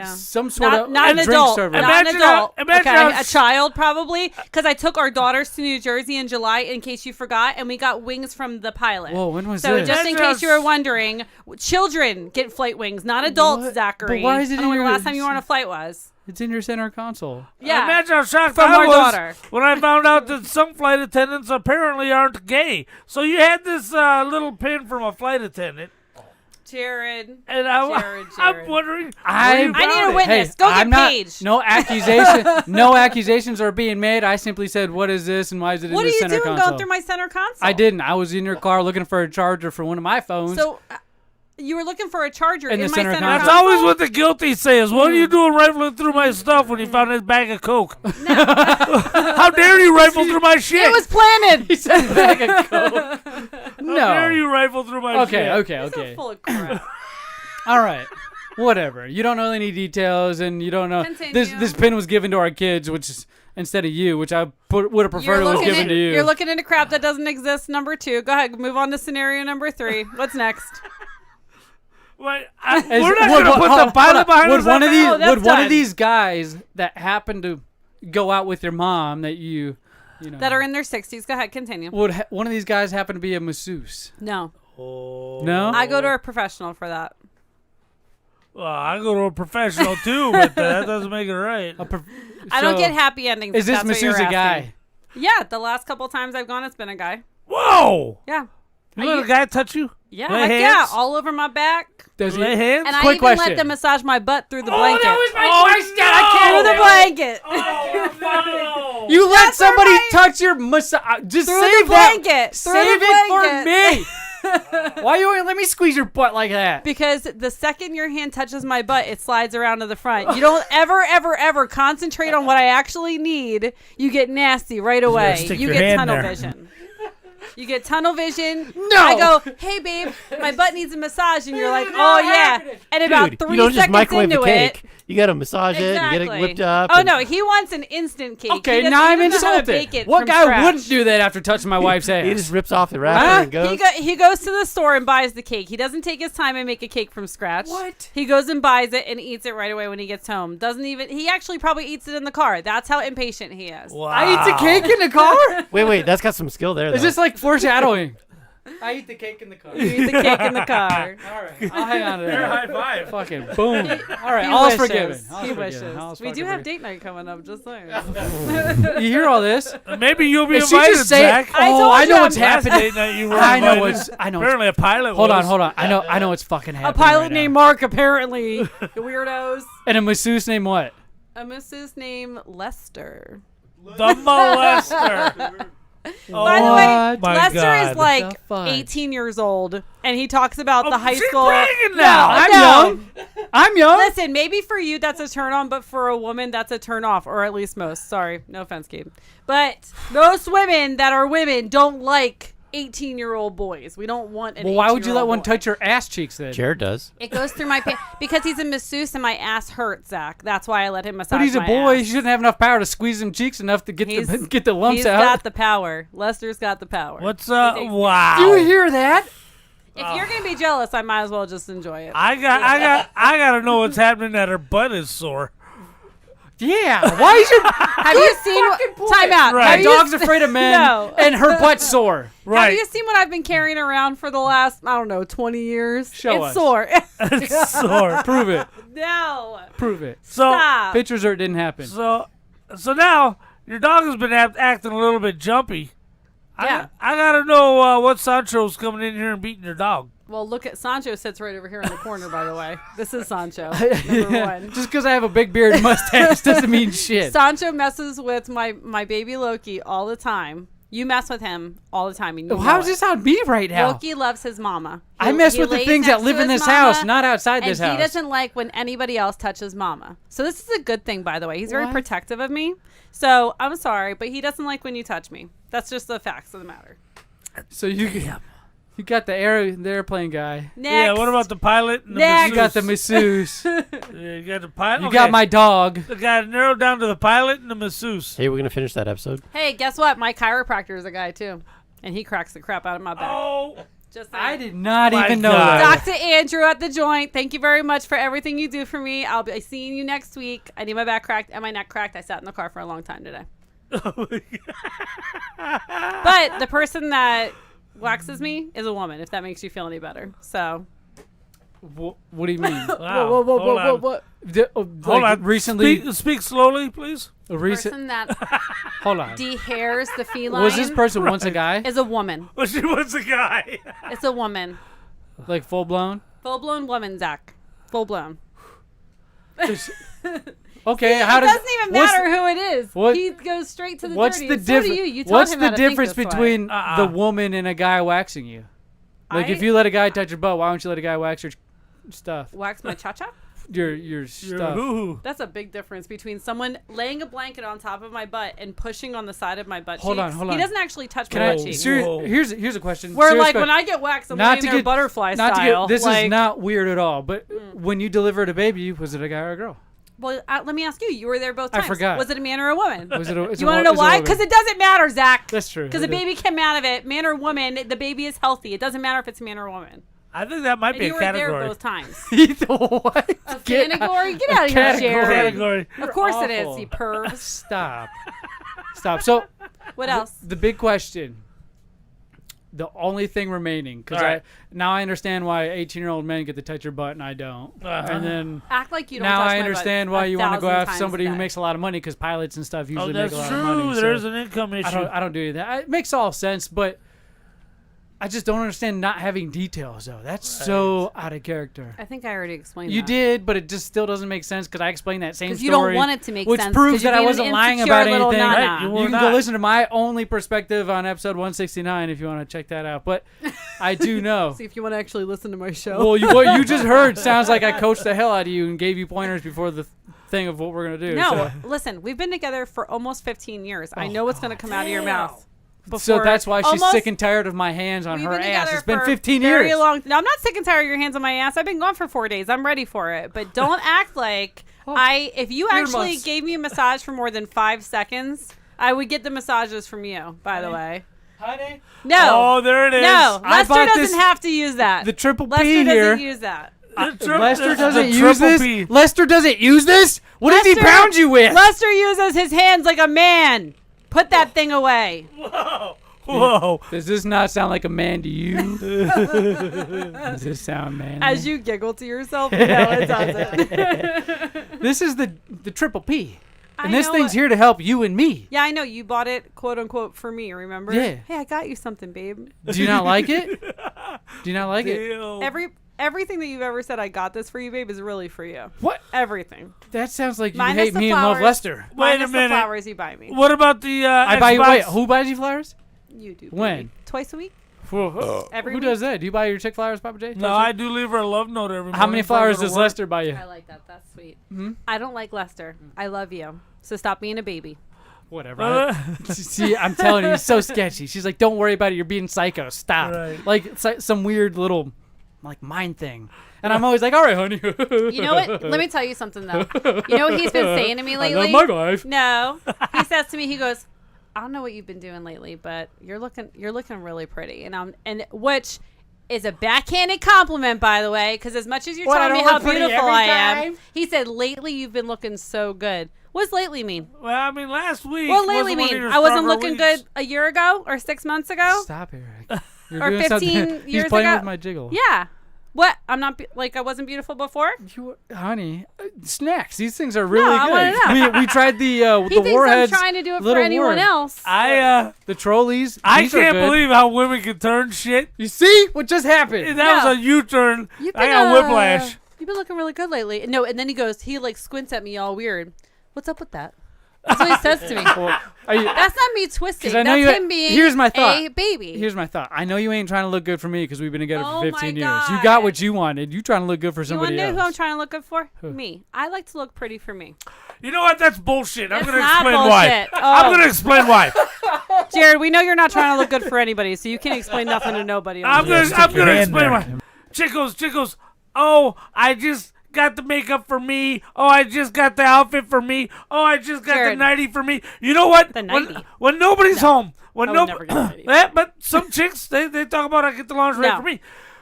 some sort of not an drink adult, server. not an adult. imagine Okay, how- a child probably, because I took our daughters to New Jersey in July. In case you forgot, and we got wings from the pilot. Whoa, when was so this? just in Imagine case you were wondering, children get flight wings, not adults. What? Zachary. But why is it I don't know in when the your- last time you were on a flight was. It's in your center console. Yeah. Imagine how shocked From I our was daughter. when I found out that some flight attendants apparently aren't gay. So you had this little pin from a flight attendant. Jared. And I'm wondering. I need a witness. Hey, Go get I'm not- Paige. No accusation. No accusations are being made. I simply said, "What is this, and why is it What in are the you center doing console?" going through my center console? I didn't. I was in your car looking for a charger for one of my phones. So you were looking for a charger In in, the my center center console. That's always what the guilty says. What are you doing rifling through my stuff when you found this bag of coke? How dare you rifle through my shit? It was planted. He said bag of coke. How dare you rifle through my shit? Okay. Full of crap. All right. Whatever. You don't know any details, and you don't know Continue. this pin was given to our kids, which is instead of you, which I would have preferred it was given to you. You're looking into crap that doesn't exist. Number 2. Go ahead. Move on to scenario number 3. What's next? Wait, we're not going to put the pilot behind us. Would one of these Oh, that's would one done. of these guys that happen to go out with your mom that you know That are in their 60s. Go ahead. Continue. would one of these guys happen to be a masseuse? No. No. I go to a professional for that. Well, I go to a professional too, but that doesn't make it right. I don't get happy endings. Is if this that's what you're masseuse a guy? asking. Yeah, the last couple times I've gone, it's been a guy. Whoa! Yeah. You let a guy touch you? Yeah, Lay heck hands? yeah, all over my back. Does Lay hands? And I Quick even let question. them massage my butt through the Oh, blanket. that was my question! I can't Through the blanket. Oh, no! You let That's somebody alright. touch your massage. Just Through save the blanket. that. Through Save the it for blanket. me. Why you only let me squeeze your butt like that? Because the second your hand touches my butt, it slides around to the front. You don't ever concentrate on what I actually need. You get nasty right away. stick You your get hand tunnel there. vision. You get tunnel vision. No. I go, hey, babe, my butt needs a massage. And you're like, oh, yeah. And about Dude, 3 you don't just seconds microwave into the cake. it. You got to massage it and Exactly. get it whipped up. Oh, and- no. He wants an instant cake. Okay, He now I'm doesn't know how to insulted. bake it What from guy scratch. wouldn't do that after touching my wife's ass? He just rips off the wrapper Huh? and goes. He goes to the store and buys the cake. He doesn't take his time and make a cake from scratch. What? He goes and buys it and eats it right away when he gets home. He actually probably eats it in the car. That's how impatient he is. Wow. I eat the cake in the car? Wait, that's got some skill there. Is though. this like foreshadowing? I eat the cake in the car. You eat the cake in the car. All right, I'll hang on to Fair that. high five. Fucking boom. All right, He all's wishes. forgiven. All's He forgiven. wishes. All's We do fucking have forgiven. date night coming up, just saying. You hear all this? Maybe you'll be Is she invited, just saying- Zach. I told I know you what's I'm- Last happening. date night you were I know invited. what's. I know. Apparently a pilot Hold was. on. I know what's fucking A happening. pilot right named now. Mark, apparently. You weirdos. And a masseuse named what? A masseuse named Lester. The molester. By the way, Oh my Lester God. is like The fuck? 18 years old, and he talks about the high she's school. bragging now. I'm No. young. I'm young. Listen, maybe for you that's a turn on, but for a woman that's a turn off, or at least most. Sorry, no offense, Gabe. But most women that are women don't like 18-year-old boys. We don't want an Well, why would you let 18-year-old one boy. touch your ass cheeks then? Jared does. It goes through my because he's a masseuse and my ass hurts, Zach. That's why I let him massage But he's a my boy. ass. He shouldn't have enough power to squeeze them cheeks enough to get the lumps He's out. got the power. Lester's got the power. What's wow? Do you hear that? If you're gonna be jealous, I might as well just enjoy it. I gotta know what's happening that her butt is sore. Yeah. Why is your Have you seen? Time out. Right. Have My you dog's s- afraid of men, No. and her butt's sore. Have you seen what I've been carrying around for the last 20 years? Show it's us. sore. It's sore. Prove it. No. Prove it. So Stop. Pictures or it didn't happen. So now your dog has been acting a little bit jumpy. Yeah. I gotta know what Sancho's coming in here and beating your dog. Well, look at Sancho sits right over here in the corner. By the way, this is Sancho, number one. Just because I have a big beard and mustache doesn't mean shit. Sancho messes with my baby Loki all the time. You mess with him all the time. And you How know is it. this on me right now? Loki loves his mama. I mess He with the lays things that next live to in his this mama, house, not outside this and house. he doesn't like when anybody else touches mama. So this is a good thing, by the way. He's very What? protective of me. So I'm sorry, but he doesn't like when you touch me. That's just the facts of the matter. So you got the airplane guy. Next. Yeah, what about the pilot and the Next. You got the masseuse. Yeah, you got the pilot. You got my dog. The guy narrowed down to the pilot and the masseuse. Hey, we're gonna finish that episode. Hey, guess what? My chiropractor is a guy too, and he cracks the crap out of my back. Oh, just I did not My even know God. that. Dr. Andrew at the Joint, thank you very much for everything you do for me. I'll be seeing you next week. I need my back cracked and my neck cracked. I sat in the car for a long time today. But the person that waxes me is a woman, if that makes you feel any better. So. What do you mean? wow. What? Hold on. Recently, Speak slowly, please. The person that Hold on. de-hairs the feline Was this person once a guy? is a woman. Well, she was a guy. It's a woman. Like full blown? Full-blown woman, Zach. Full-blown. Okay, See, how it does doesn't even matter who it is. what- He goes straight to the what's dirty. the and so do difference? you. You taught What's him the how to think difference this way. between the woman and a guy waxing you? Like, if you let a guy touch your butt, why don't you let a guy wax your stuff? Wax my cha-cha? Your stuff. That's a big difference between someone laying a blanket on top of my butt and pushing on the side of my butt Hold cheeks. on. He doesn't actually touch Can my I? butt cheeks. Here's a question. Where Serious like question. when I get waxed, I'm Not laying to there get butterfly not style. To get, this like, is not weird at all. But when you delivered a baby, was it a guy or a girl? Well, let me ask you. You were there both I times. forgot. Was it a man or a woman? Was it? You want to know why? Because it doesn't matter, Zach. That's true. Because the baby came out of it, man or woman. The baby is healthy. It doesn't matter if it's a man or a woman. I think that might And be you a were category. there both times. What? A category? Get out of here, Jared. Category. Of course it is, Awful. you perv. Stop. So, What else? The big question. The only thing remaining, because All right. now I understand why 18-year-old men get to touch your butt and I don't. And then Act like you don't now touch I my understand butt why you want to go 1,000 after times somebody a who day. makes a lot of money, because pilots and stuff usually make that's a lot true. of money. There's so an income issue. I don't do that. It makes all sense, but I just don't understand not having details, though. That's so out of character. I think I already explained You that. did, but it just still doesn't make sense because I explained that same story. Because you don't want it to make which sense, proves 'cause you're that I being wasn't an lying insecure about little anything. nana. Right, you You were can not. go listen to my only perspective on episode 169 if you want to check that out. But I do know. See if you want to actually listen to my show. Well, what you just heard sounds like I coached the hell out of you and gave you pointers before the thing of what we're going to do. No, so. listen, we've been together for almost 15 years. I know what's going to come out of your mouth. So that's why she's Almost- sick and tired of my hands on We've her been ass. together It's been for 15 very years. long. No, I'm not sick and tired of your hands on my ass. I've been gone for 4 days. I'm ready for it. But don't act like if you actually earmuffs. gave me a massage for more than 5 seconds, I would get the massages from you, by the way. Honey? No. Oh, there it is. No, I Lester bought doesn't this- have to use that. The triple Lester P doesn't here. use that. Lester doesn't the use triple this. P. Lester doesn't use this. What does he Lester- pound you with? Lester uses his hands like a man. Put that thing away. Whoa. Does this not sound like a man to you? Does this sound man? As you giggle to yourself, no, it doesn't. This is the triple P, and I this know thing's it. here to help you and me. Yeah, I know. You bought it, quote unquote, for me, remember? Yeah. Hey, I got you something, babe. Do you not like it? Do you not like it? Everything that you've ever said, I got this for you, babe, is really for you. What? Everything. That sounds like you Minus hate the me and love flowers. Lester. Wait a Minus minute. the flowers you buy me. What about the I buy you. Xbox? Wait, who buys you flowers? You do. When? baby. Twice a week? Every Who week? does that? Do you buy your chick flowers, Papa J? No, I do leave her a love note every morning. How many before I flowers go to does work. Lester buy you? I like that. That's sweet. I don't like Lester. I love you. So stop being a baby. Whatever. See, I'm telling you, it's so sketchy. She's like, don't worry about it. You're being psycho. Stop. Right. Like, it's like some weird little, like, mind thing. And I'm always like, all right, honey. You know what? Let me tell you something, though. You know what he's been saying to me lately? I love my life. No. He says to me, he goes, I don't know what you've been doing lately, but you're looking really pretty. And which is a backhanded compliment, by the way, because as much as you're telling me how beautiful I am, he said, lately you've been looking so good. What does lately mean? Well, I mean, last week. What lately mean? I wasn't looking good a year ago or 6 months ago? Stop, Eric. Or 15 years ago? He's playing with my jiggle. Yeah. What? I'm not, like, I wasn't beautiful before? Honey, snacks. These things are really No, good. I wanna know. We tried the He thinks Warheads. I'm trying to do it for little anyone worm. else. The Trollies. I these are can't good. believe how women can turn shit. You see what just happened? That was a U-turn. I got whiplash. You've been looking really good lately. No, and then he like squints at me all weird. What's up with that? That's what he says to me. That's not me twisting. I know That's him being here's my thought. a baby. Here's my thought. I know you ain't trying to look good for me because we've been together Oh for my 15 years. God. You got what you wanted. You trying to look good for You want somebody to know else. who I'm trying to look good for? Who? Me. I like to look pretty for me. You know what? That's bullshit. I'm It's going to not explain why. bullshit. I'm Oh. going to explain why. Jared, we know you're not trying to look good for anybody, so you can't explain nothing to nobody. I'm going to explain why. Chicos. Oh, I just got the makeup for me. Oh, I just got the outfit for me. Oh, I just got Jared. the nightie for me. You know what? The nightie. When nobody's home. When I would never get a nightie. But some chicks, they talk about I get the lingerie No. for me.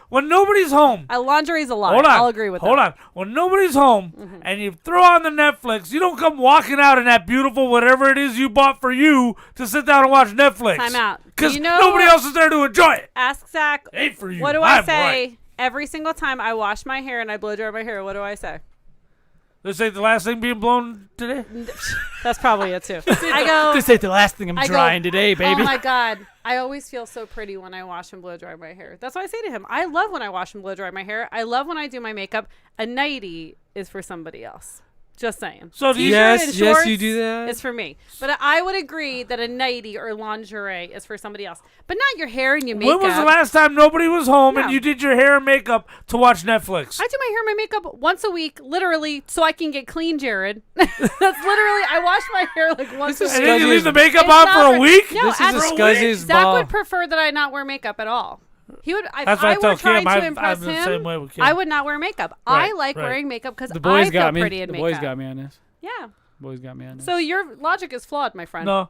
When nobody's home. Lingerie's a lie. Hold on. I'll agree with that. Hold on. When nobody's home and you throw on the Netflix, you don't come walking out in that beautiful whatever it is you bought for you to sit down and watch Netflix. Time out. Because You know nobody what? else is there to enjoy it. Ask Zach. Ain't for you. What do I I'm say right. every single time I wash my hair and I blow dry my hair? What do I say? This ain't the last thing being blown today? That's probably it, too. I go. This ain't the last thing I'm I go, drying today, baby. Oh, my God. I always feel so pretty when I wash and blow dry my hair. That's what I say to him. I love when I wash and blow dry my hair. I love when I do my makeup. A nightie is for somebody else. Just saying. So do you- T-shirt and Yes, shorts you do that. is for me. But I would agree that a nightie or lingerie is for somebody else. But not your hair and your makeup. When was the last time nobody was home and No. you did your hair and makeup to watch Netflix? I do my hair and my makeup once a week, literally, so I can get clean, Jared. That's literally, I wash my hair like once a week. And then you leave the makeup It's on not for a week? No, This is as- a scuzzy's Zach ball. would prefer that I not wear makeup at all. He would. If That's what I I tell were trying Kim. to impress I'm the same way him, with Kim. I would not wear makeup. Right, I like right. wearing makeup because The boys I feel got me. pretty in The makeup. boys got me on this. Yeah. Boys got me on this. So your logic is flawed, my friend. No.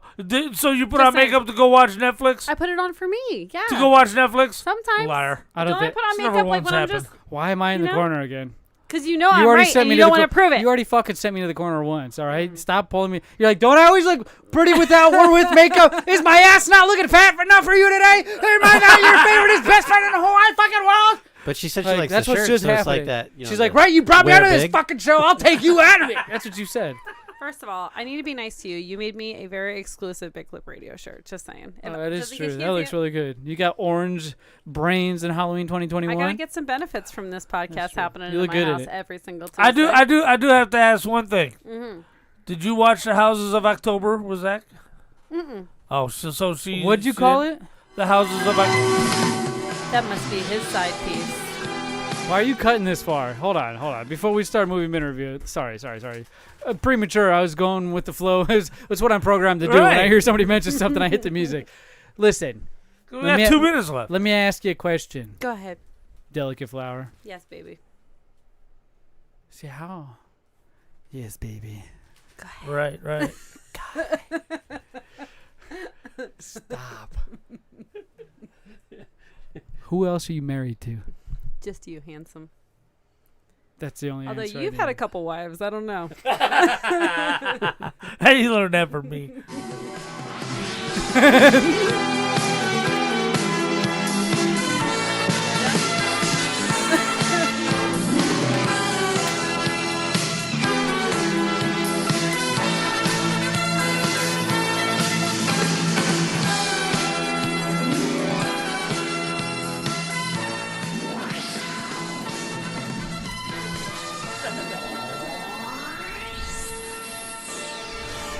So you put Just on saying. makeup to go watch Netflix? I put it on for me. Yeah. To go watch Netflix? Sometimes. Liar. I Don't don't I think. put on It's never makeup like once when I'm happened. just? Why am I in You the know? corner again? Because you know I'm right, and you don't want to prove it. You already fucking sent me to the corner once, all right? Stop pulling me. You're like, don't I always look pretty without or with makeup? Is my ass not looking fat enough for you today? Am I not your favorite, his best friend in the whole wide fucking world? But she said she Like, likes that's the what's shirt, just so it's happening. like that. You know, She's the like, right, you brought me wear out of this big. fucking show. I'll take you out of it. That's what you said. First of all, I need to be nice to you. You made me a very exclusive Big Lip Radio shirt. Just saying. Oh, that is just in true. case you That can't looks see it. really good. You got orange brains in Halloween 2021. I gotta get some benefits from this podcast happening You in look my good at house it. every single Tuesday. I do have to ask one thing. Mhm. Did you watch The Houses of October? Was that? Mm-mm. Oh, so she. What'd you she call did it? The Houses of October. That must be his side piece. Why are you cutting this far? Hold on. Before we start movie minute review, sorry. Premature. I was going with the flow. It's what I'm programmed to do. When I Right. hear somebody mention something, I hit the music. Listen. We got 2 minutes left. Let me ask you a question. Go ahead. Delicate flower. Yes, baby. See how? Yes, baby. Go ahead. Right. Stop. Who else are you married to? Just you, handsome. That's the only Although answer I you've need. had a couple wives, I don't know. How you learn that from me?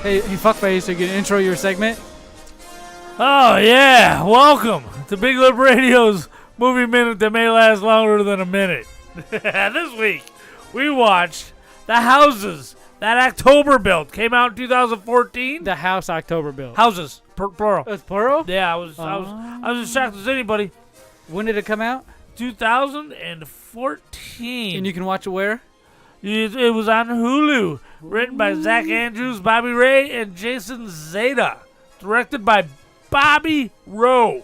Hey, fuckface, are you gonna intro your segment? Oh yeah, welcome to Big Lip Radio's movie minute that may last longer than a minute. This week we watched The Houses That October build came out in 2014. The house October build. Houses, plural. It's plural? Yeah, I was as shocked as anybody. When did it come out? 2014. And you can watch it where? It was on Hulu. Written by Zach Andrews, Bobby Ray, and Jason Zeta. Directed by Bobby Rowe.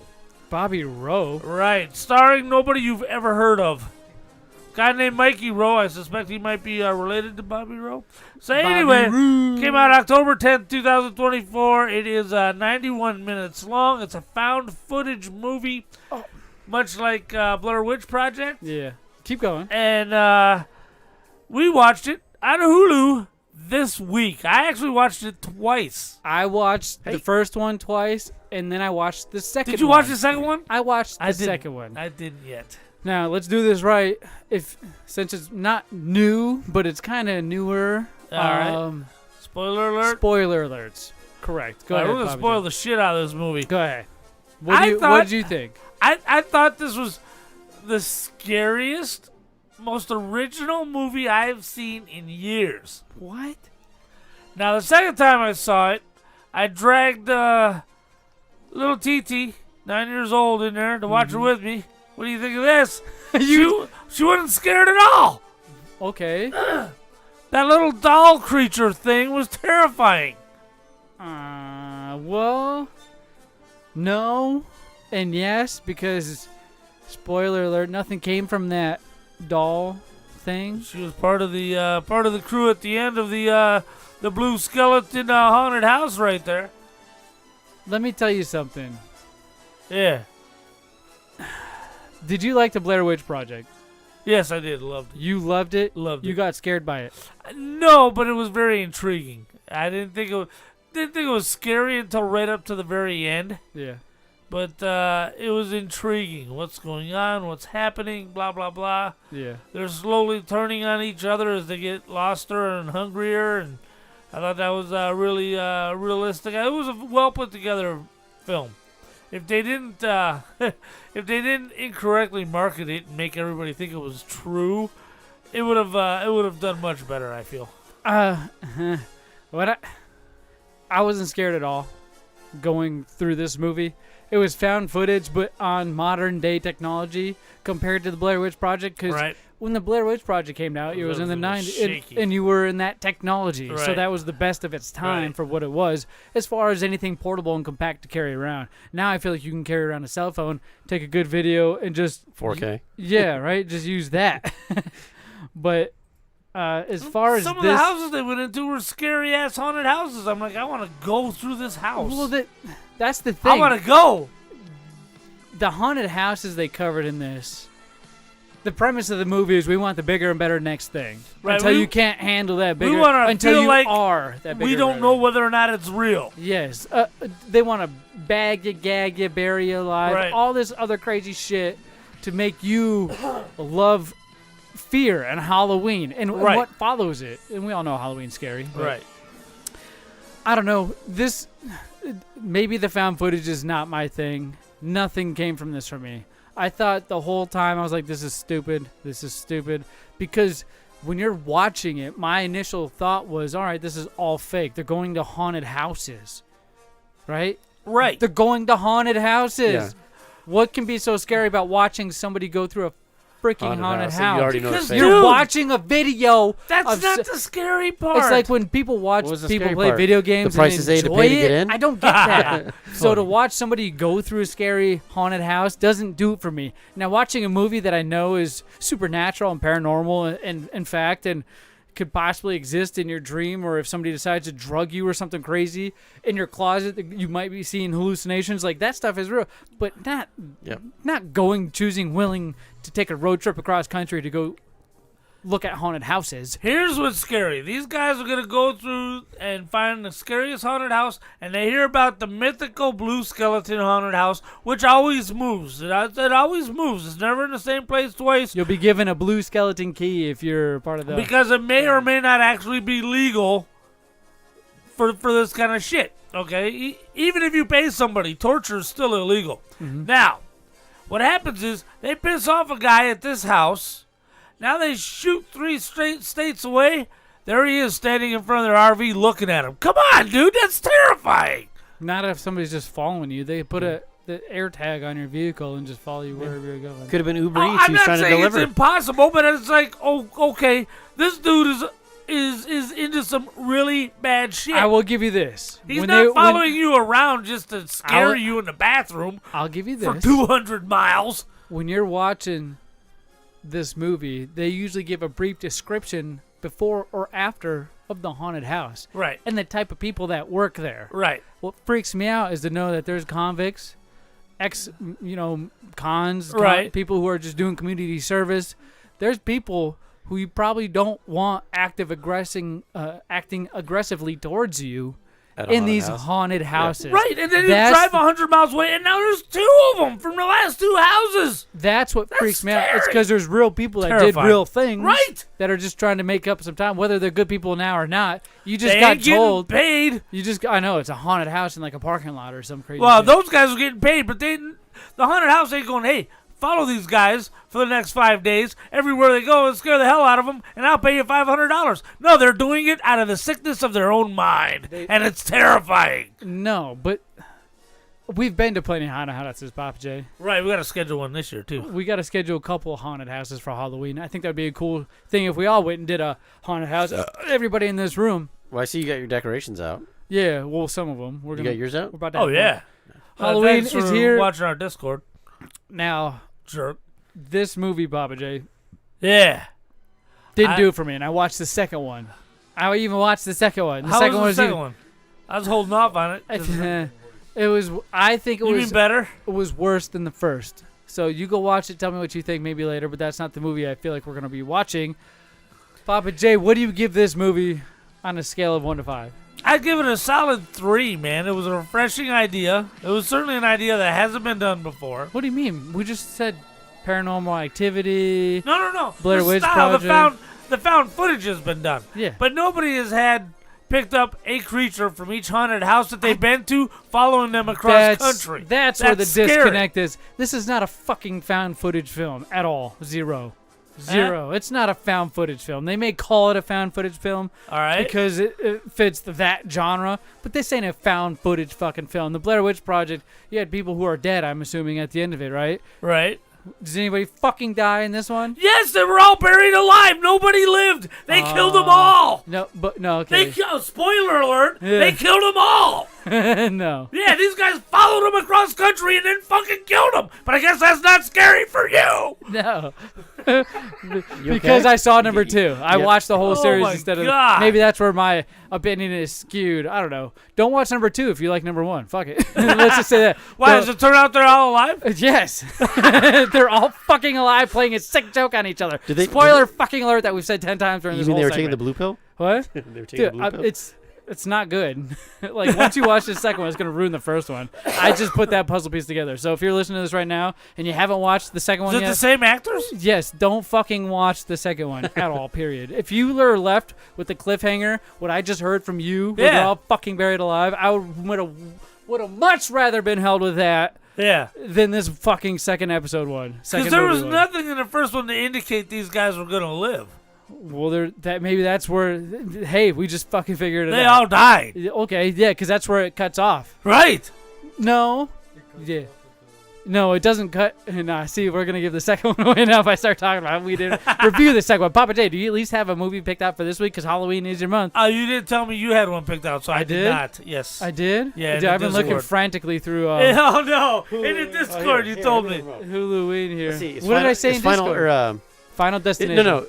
Bobby Rowe? Right. Starring nobody you've ever heard of. Guy named Mikey Rowe. I suspect he might be related to Bobby Rowe. So anyway, came out October 10th, 2024. It is 91 minutes long. It's a found footage movie, much like Blair Witch Project. Yeah. Keep going. And we watched it on Hulu this week. I actually watched it twice. I watched the first one twice, and then I watched the second one. Did you watch the second one? I watched the second one. I didn't yet. Now, let's do this right. Since it's not new, but it's kind of newer. All right. Spoiler alert? Spoiler alerts. Correct. Go ahead, We're going to spoil the shit out of this movie. Go ahead. What did you think? I thought this was the scariest, most original movie I've seen in years. What? Now, the second time I saw it, I dragged little TT, 9 years old, in there to watch it with me. What do you think of this? She wasn't scared at all. Okay. That little doll creature thing was terrifying. Well, no and yes, because, spoiler alert, nothing came from that doll thing. She was part of the crew at the end of the blue skeleton haunted house right there. Let me tell you something. Yeah. Did you like the Blair Witch Project? Yes, I did. Loved it. You loved it? Loved it. You got scared by it? No, but it was very intriguing. I didn't think it was scary until right up to the very end. Yeah. But it was intriguing. What's going on? What's happening? Blah, blah, blah. Yeah. They're slowly turning on each other as they get loster and hungrier. And I thought that was really realistic. It was a well put together film. If they didn't incorrectly market it and make everybody think it was true, it would have done much better, I feel. What I wasn't scared at all going through this movie. It was found footage, but on modern day technology compared to the Blair Witch Project. Because when the Blair Witch Project came out, it was in the 90s, and you were in that technology. So that was the best of its time for what it was, as far as anything portable and compact to carry around. Now I feel like you can carry around a cell phone, take a good video, and just 4K. Yeah, right. Just use that. But as far as some of the houses they went into were scary ass haunted houses. I'm like, I want to go through this house. Well, that's the thing. I want to go. The haunted houses they covered in this. The premise of the movie is we want the bigger and better next thing. Right, until you can't handle that bigger. We want to until feel you like are that bigger. We don't know whether or not it's real. Yes. They want to bag you, gag you, bury you alive. All this other crazy shit to make you love fear and Halloween and what follows it. And we all know Halloween's scary. Right. I don't know. Maybe the found footage is not my thing. Nothing came from this for me. I thought the whole time, I was like, this is stupid. This is stupid. Because when you're watching it, my initial thought was, all right, this is all fake. They're going to haunted houses. Right? Right. They're going to haunted houses. Yeah. What can be so scary about watching somebody go through a freaking haunted house? You already know it's fake. You're watching a video. That's not the scary part. It's like when people watch people play video games the price and is A to enjoy pay to it. get in? I don't get that. So to watch somebody go through a scary haunted house doesn't do it for me. Now, watching a movie that I know is supernatural and paranormal and in fact and could possibly exist in your dream, or if somebody decides to drug you or something crazy in your closet, you might be seeing hallucinations. Like, that stuff is real, but not choosing willing to take a road trip across country to go look at haunted houses. Here's what's scary. These guys are going to go through and find the scariest haunted house, and they hear about the mythical blue skeleton haunted house, which always moves. It always moves. It's never in the same place twice. You'll be given a blue skeleton key if you're part of the... Because it may or may not actually be legal for this kind of shit, okay? Even if you pay somebody, torture is still illegal. Mm-hmm. Now, what happens is they piss off a guy at this house. Now they shoot 3 straight states away. There he is standing in front of their RV looking at him. Come on, dude. That's terrifying. Not if somebody's just following you. They put the air tag on your vehicle and just follow you wherever you're going. Could have been Uber Eats. I'm He's not trying to saying deliver. it's impossible, but it's like, oh, okay. This dude is into some really bad shit. I will give you this. He's not following you around just to scare you in the bathroom. I'll give you this. For 200 miles. When you're watching this movie, they usually give a brief description before or after of the haunted house. Right. And the type of people that work there. Right. What freaks me out is to know that there's convicts, cons, right. People who are just doing community service. There's people who you probably don't want acting aggressively towards you in these haunted houses. Yeah. Right, and then you drive 100 miles away, and now there's 2 of them from the last 2 houses. That's what freaks me out. It's because there's real people that did real things. Right. That are just trying to make up some time, whether they're good people now or not. You just they got ain't getting told. Paid. I know, it's a haunted house in like a parking lot or some crazy Well, shit. those guys are getting paid, but the haunted house ain't going, hey, follow these guys for the next 5 days. Everywhere they go and scare the hell out of them, and I'll pay you $500. No, they're doing it out of the sickness of their own mind, and it's terrifying. No, but we've been to plenty of haunted houses, Pappa J. Right, we got to schedule one this year, too. We got to schedule a couple of haunted houses for Halloween. I think that would be a cool thing if we all went and did a haunted house. Everybody in this room. Well, I see you got your decorations out. Yeah, well, some of them. You got yours out? We're about to Oh, yeah. Halloween thanks is for here. Watching our Discord. Now, jerk. This movie, Pappa J. Yeah. Didn't do it for me, and I watched the second one. I even watched the second one. How was the second one? I was holding off on it. It was. I think it was. You mean better? It was worse than the first. So you go watch it. Tell me what you think. Maybe later, but that's not the movie I feel like we're gonna be watching. Pappa J, what do you give this movie on a scale of 1 to 5? I'd give it a solid 3, man. It was a refreshing idea. It was certainly an idea that hasn't been done before. What do you mean? We just said Paranormal Activity. No. Blair Witch Project. The found footage has been done. Yeah. But nobody has picked up a creature from each haunted house that they've been to, following them across country. That's where the scary. disconnect is. This is not a fucking found footage film at all. Zero. It's not a found footage film. They may call it a found footage film, all right, because it fits that genre, but this ain't a found footage fucking film. The Blair Witch Project, you had people who are dead, I'm assuming, at the end of it, right? Right. Does anybody fucking die in this one? Yes, they were all buried alive. Nobody lived. They killed them all. No, okay. Spoiler alert, Yeah. they killed them all. No. Yeah, these guys followed them across country and then fucking killed them. But I guess that's not scary for you. No. Because I saw number 2. I watched the whole series instead of... Maybe that's where my opinion is skewed. I don't know. Don't watch number 2 if you like number 1. Fuck it. Let's just say that. Why, does it turn out they're all alive? Yes. They're all fucking alive playing a sick joke on each other. Spoiler fucking alert that we've said 10 times during this whole You mean they were segment. taking the blue pill? What? They were taking the blue pill? It's not good. Like, once you watch the second one, it's going to ruin the first one. I just put that puzzle piece together. So if you're listening to this right now and you haven't watched the second one yet... Is it the same actors? Yes, don't fucking watch the second one at all, period. If you are left with the cliffhanger, what I just heard from you, where they're all fucking buried alive, I would have much rather been held with that than this fucking second episode one. Because there was nothing in the first one to indicate these guys were going to live. Well, maybe that's where. Hey, we just fucking figured it out. They all died. Okay, yeah, because that's where it cuts off. Right. No. Yeah. No, it doesn't cut. Nah, see, we're gonna give the second one away now if I start talking about it. We didn't review the second one. Pappa J, do you at least have a movie picked out for this week? Because Halloween is your month. You didn't tell me you had one picked out, so I did not. Yes. I did? Yeah, I've been looking frantically through... oh, no. In the Discord, you told me. Halloween here. Let's see, what did I say in Discord? Final Destination. No.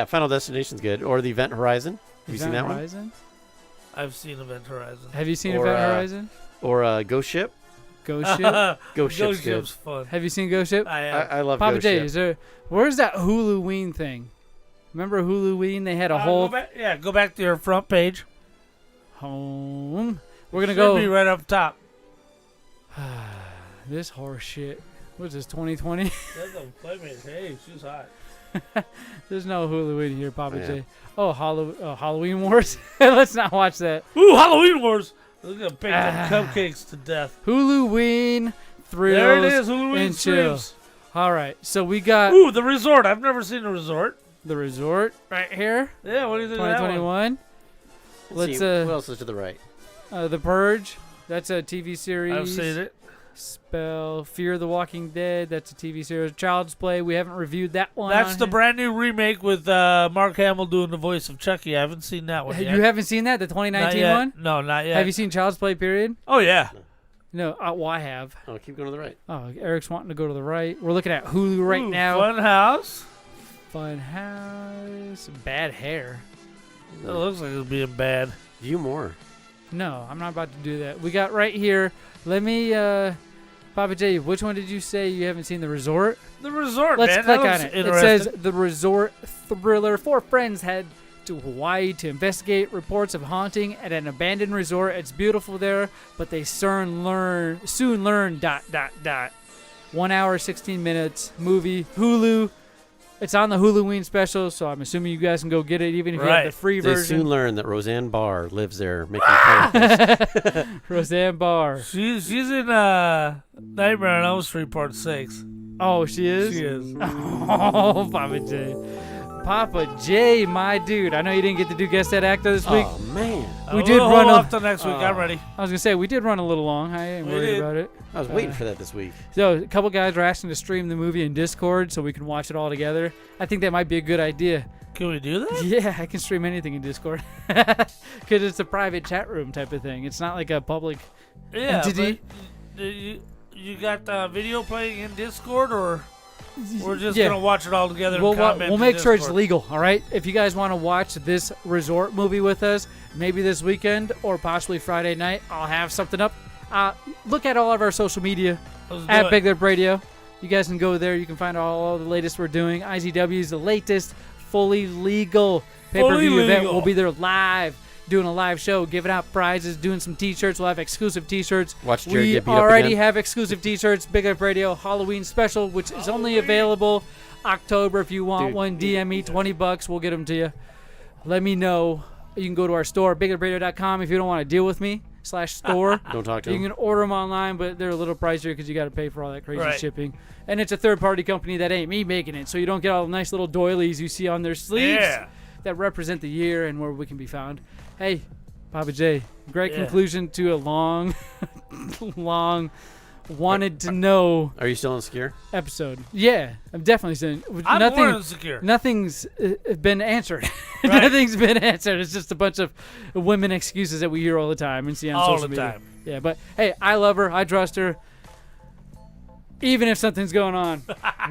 Final Destination's good. Or the Event Horizon. Have you seen that Horizon? one? I've seen Event Horizon. Have you seen Event Horizon? Or Ghost Ship. Ghost Ship? Ghost Ship's good. Ship's fun. Have you seen Ghost Ship? I love Pappa Ghost J, Ship. Where's that Huluween thing? Remember Huluween? They had a whole... Go back to your front page. Home. We're going to go... be right up top. This horse shit. What is this, 2020? Hey, she's hot. There's no Hulu in here, Pappa J. Oh, Halloween Wars? Let's not watch that. Ooh, Halloween Wars. Look at bake them cupcakes to death. Huluween Thrills. There it is, Halloween and Chill. Streams. All right, so we got... Ooh, the resort. I've never seen a resort. The Resort right here. Yeah, what do you think of that one? 2021. Let's see, what else is to the right? The Purge. That's a TV series. I've seen it. Fear the Walking Dead. That's a TV series. Child's Play. We haven't reviewed that one. That's the brand new remake with Mark Hamill doing the voice of Chucky. I haven't seen that one yet. You haven't seen that? The 2019 one? No, not yet. Have you seen Child's Play, period? Oh, yeah. No, well, I have. Oh, keep going to the right. Oh, Eric's wanting to go to the right. We're looking at Hulu right now. Funhouse. Funhouse. Bad Hair. It looks like it's being bad. View more. No, I'm not about to do that. We got right here. Let me, Pappa J, which one did you say you haven't seen? The Resort? The Resort, Let's man. click That on looks it. It says The Resort Thriller. 4 friends head to Hawaii to investigate reports of haunting at an abandoned resort. It's beautiful there, but they soon learn. 1 hour, 16 minutes movie. Hulu. It's on the Halloween special, so I'm assuming you guys can go get it, even if you have the free They version. soon learn that Roseanne Barr lives there making characters. Roseanne Barr. She's in Nightmare on Elm Street Part 6. Oh, she is? She is. Oh, Pappa J. Pappa J, my dude. I know you didn't get to do Guess That Actor this week. Oh, man. We did We'll run hold a- off till next week. I'm ready. I was going to say, we did run a little long. I ain't worried about it. I was waiting for that this week. So, a couple guys were asking to stream the movie in Discord so we can watch it all together. I think that might be a good idea. Can we do that? Yeah, I can stream anything in Discord. Because it's a private chat room type of thing. It's not like a public entity. But you got the video playing in Discord, or we're just going to watch it all together and comment We'll in make sure it's Discord? legal, all right? If you guys want to watch this resort movie with us, maybe this weekend or possibly Friday night, I'll have something up. Look at all of our social media at BigLipRadio. You guys can go there. You can find all the latest we're doing. IZW is the latest fully legal pay-per-view event. We'll be there live, doing a live show, giving out prizes, doing some T-shirts. We'll have exclusive T-shirts. Watch Jared We get beat up already again. have exclusive T-shirts. Big Up Radio Halloween special, which is only available October. If you want one, DM me $20. We'll get them to you. Let me know. You can go to our store, BigLipRadio.com, if you don't want to deal with me. /store. Don't talk to You him. can order them online, but they're a little pricier because you got to pay for all that crazy Right. shipping. And it's a third-party company that ain't me making it, so you don't get all the nice little doilies you see on their sleeves that represent the year and where we can be found. Hey, Pappa J, great conclusion to a long, wanted to know. Are you still insecure? Episode. Yeah, I'm definitely saying. I'm more insecure. Nothing's been answered. Nothing's been answered. It's just a bunch of women excuses that we hear all the time and see on All social the media. time. Yeah, but hey, I love her. I trust her. Even if something's going on.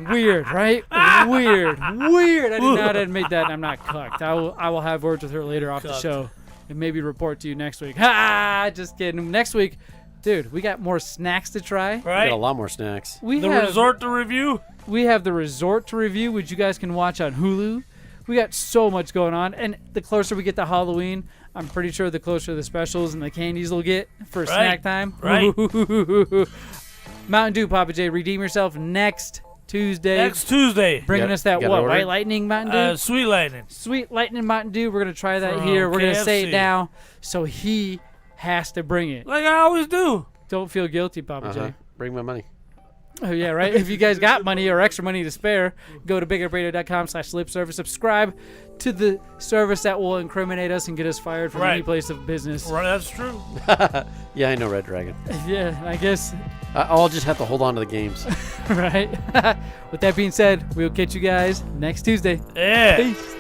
Weird, right? Weird. I did not admit that. I'm not cucked. I will have words with her later off the Cucked. show and maybe report to you next week. Ha! Just kidding. Next week, dude, we got more snacks to try. We got a lot more snacks. We The have resort to review. We have the resort to review, which you guys can watch on Hulu. We got so much going on, and the closer we get to Halloween, I'm pretty sure the closer the specials and the candies will get for snack time. Right. Mountain Dew, Pappa J, redeem yourself next Tuesday. Next Tuesday. Bringing us that gotta what? order White it? Lightning Mountain Dew? Sweet Lightning. Sweet Lightning Mountain Dew. We're gonna try that From here. We're gonna say KFC. it now, so he has to bring it. Like I always do. Don't feel guilty, Pappa J. Bring my money. Oh, yeah, right? If you guys got money or extra money to spare, go to BigLipRadio.com/lipservice. Subscribe to the service that will incriminate us and get us fired from any place of business. Right, that's true. Yeah, I know Red Dragon. Yeah, I guess. I'll just have to hold on to the games. Right? With that being said, we'll catch you guys next Tuesday. Yeah. Peace.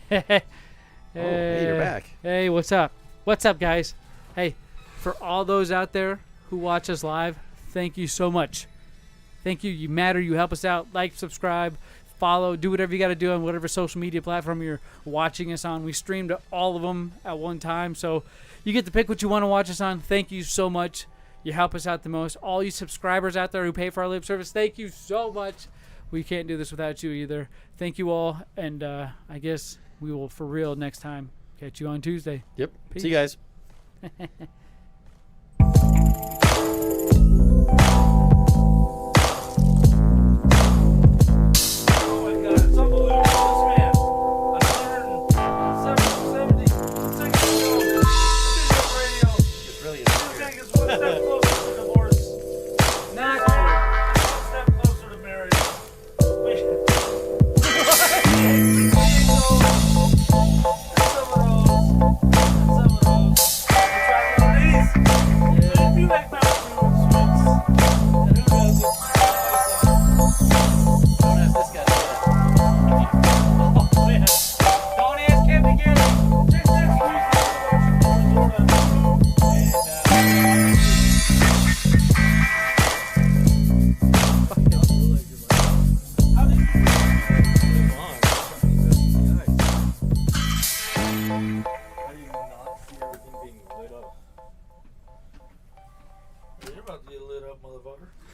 Hey, you're back. Hey, what's up? What's up, guys? Hey, for all those out there who watch us live, thank you so much. Thank you. You matter. You help us out. Like, subscribe, follow, do whatever you got to do on whatever social media platform you're watching us on. We stream to all of them at one time, so you get to pick what you want to watch us on. Thank you so much. You help us out the most. All you subscribers out there who pay for our lip service, thank you so much. We can't do this without you either. Thank you all, and I guess we will, for real, next time catch you on Tuesday. Yep. Peace. See you guys. You're about to get lit up, motherfucker.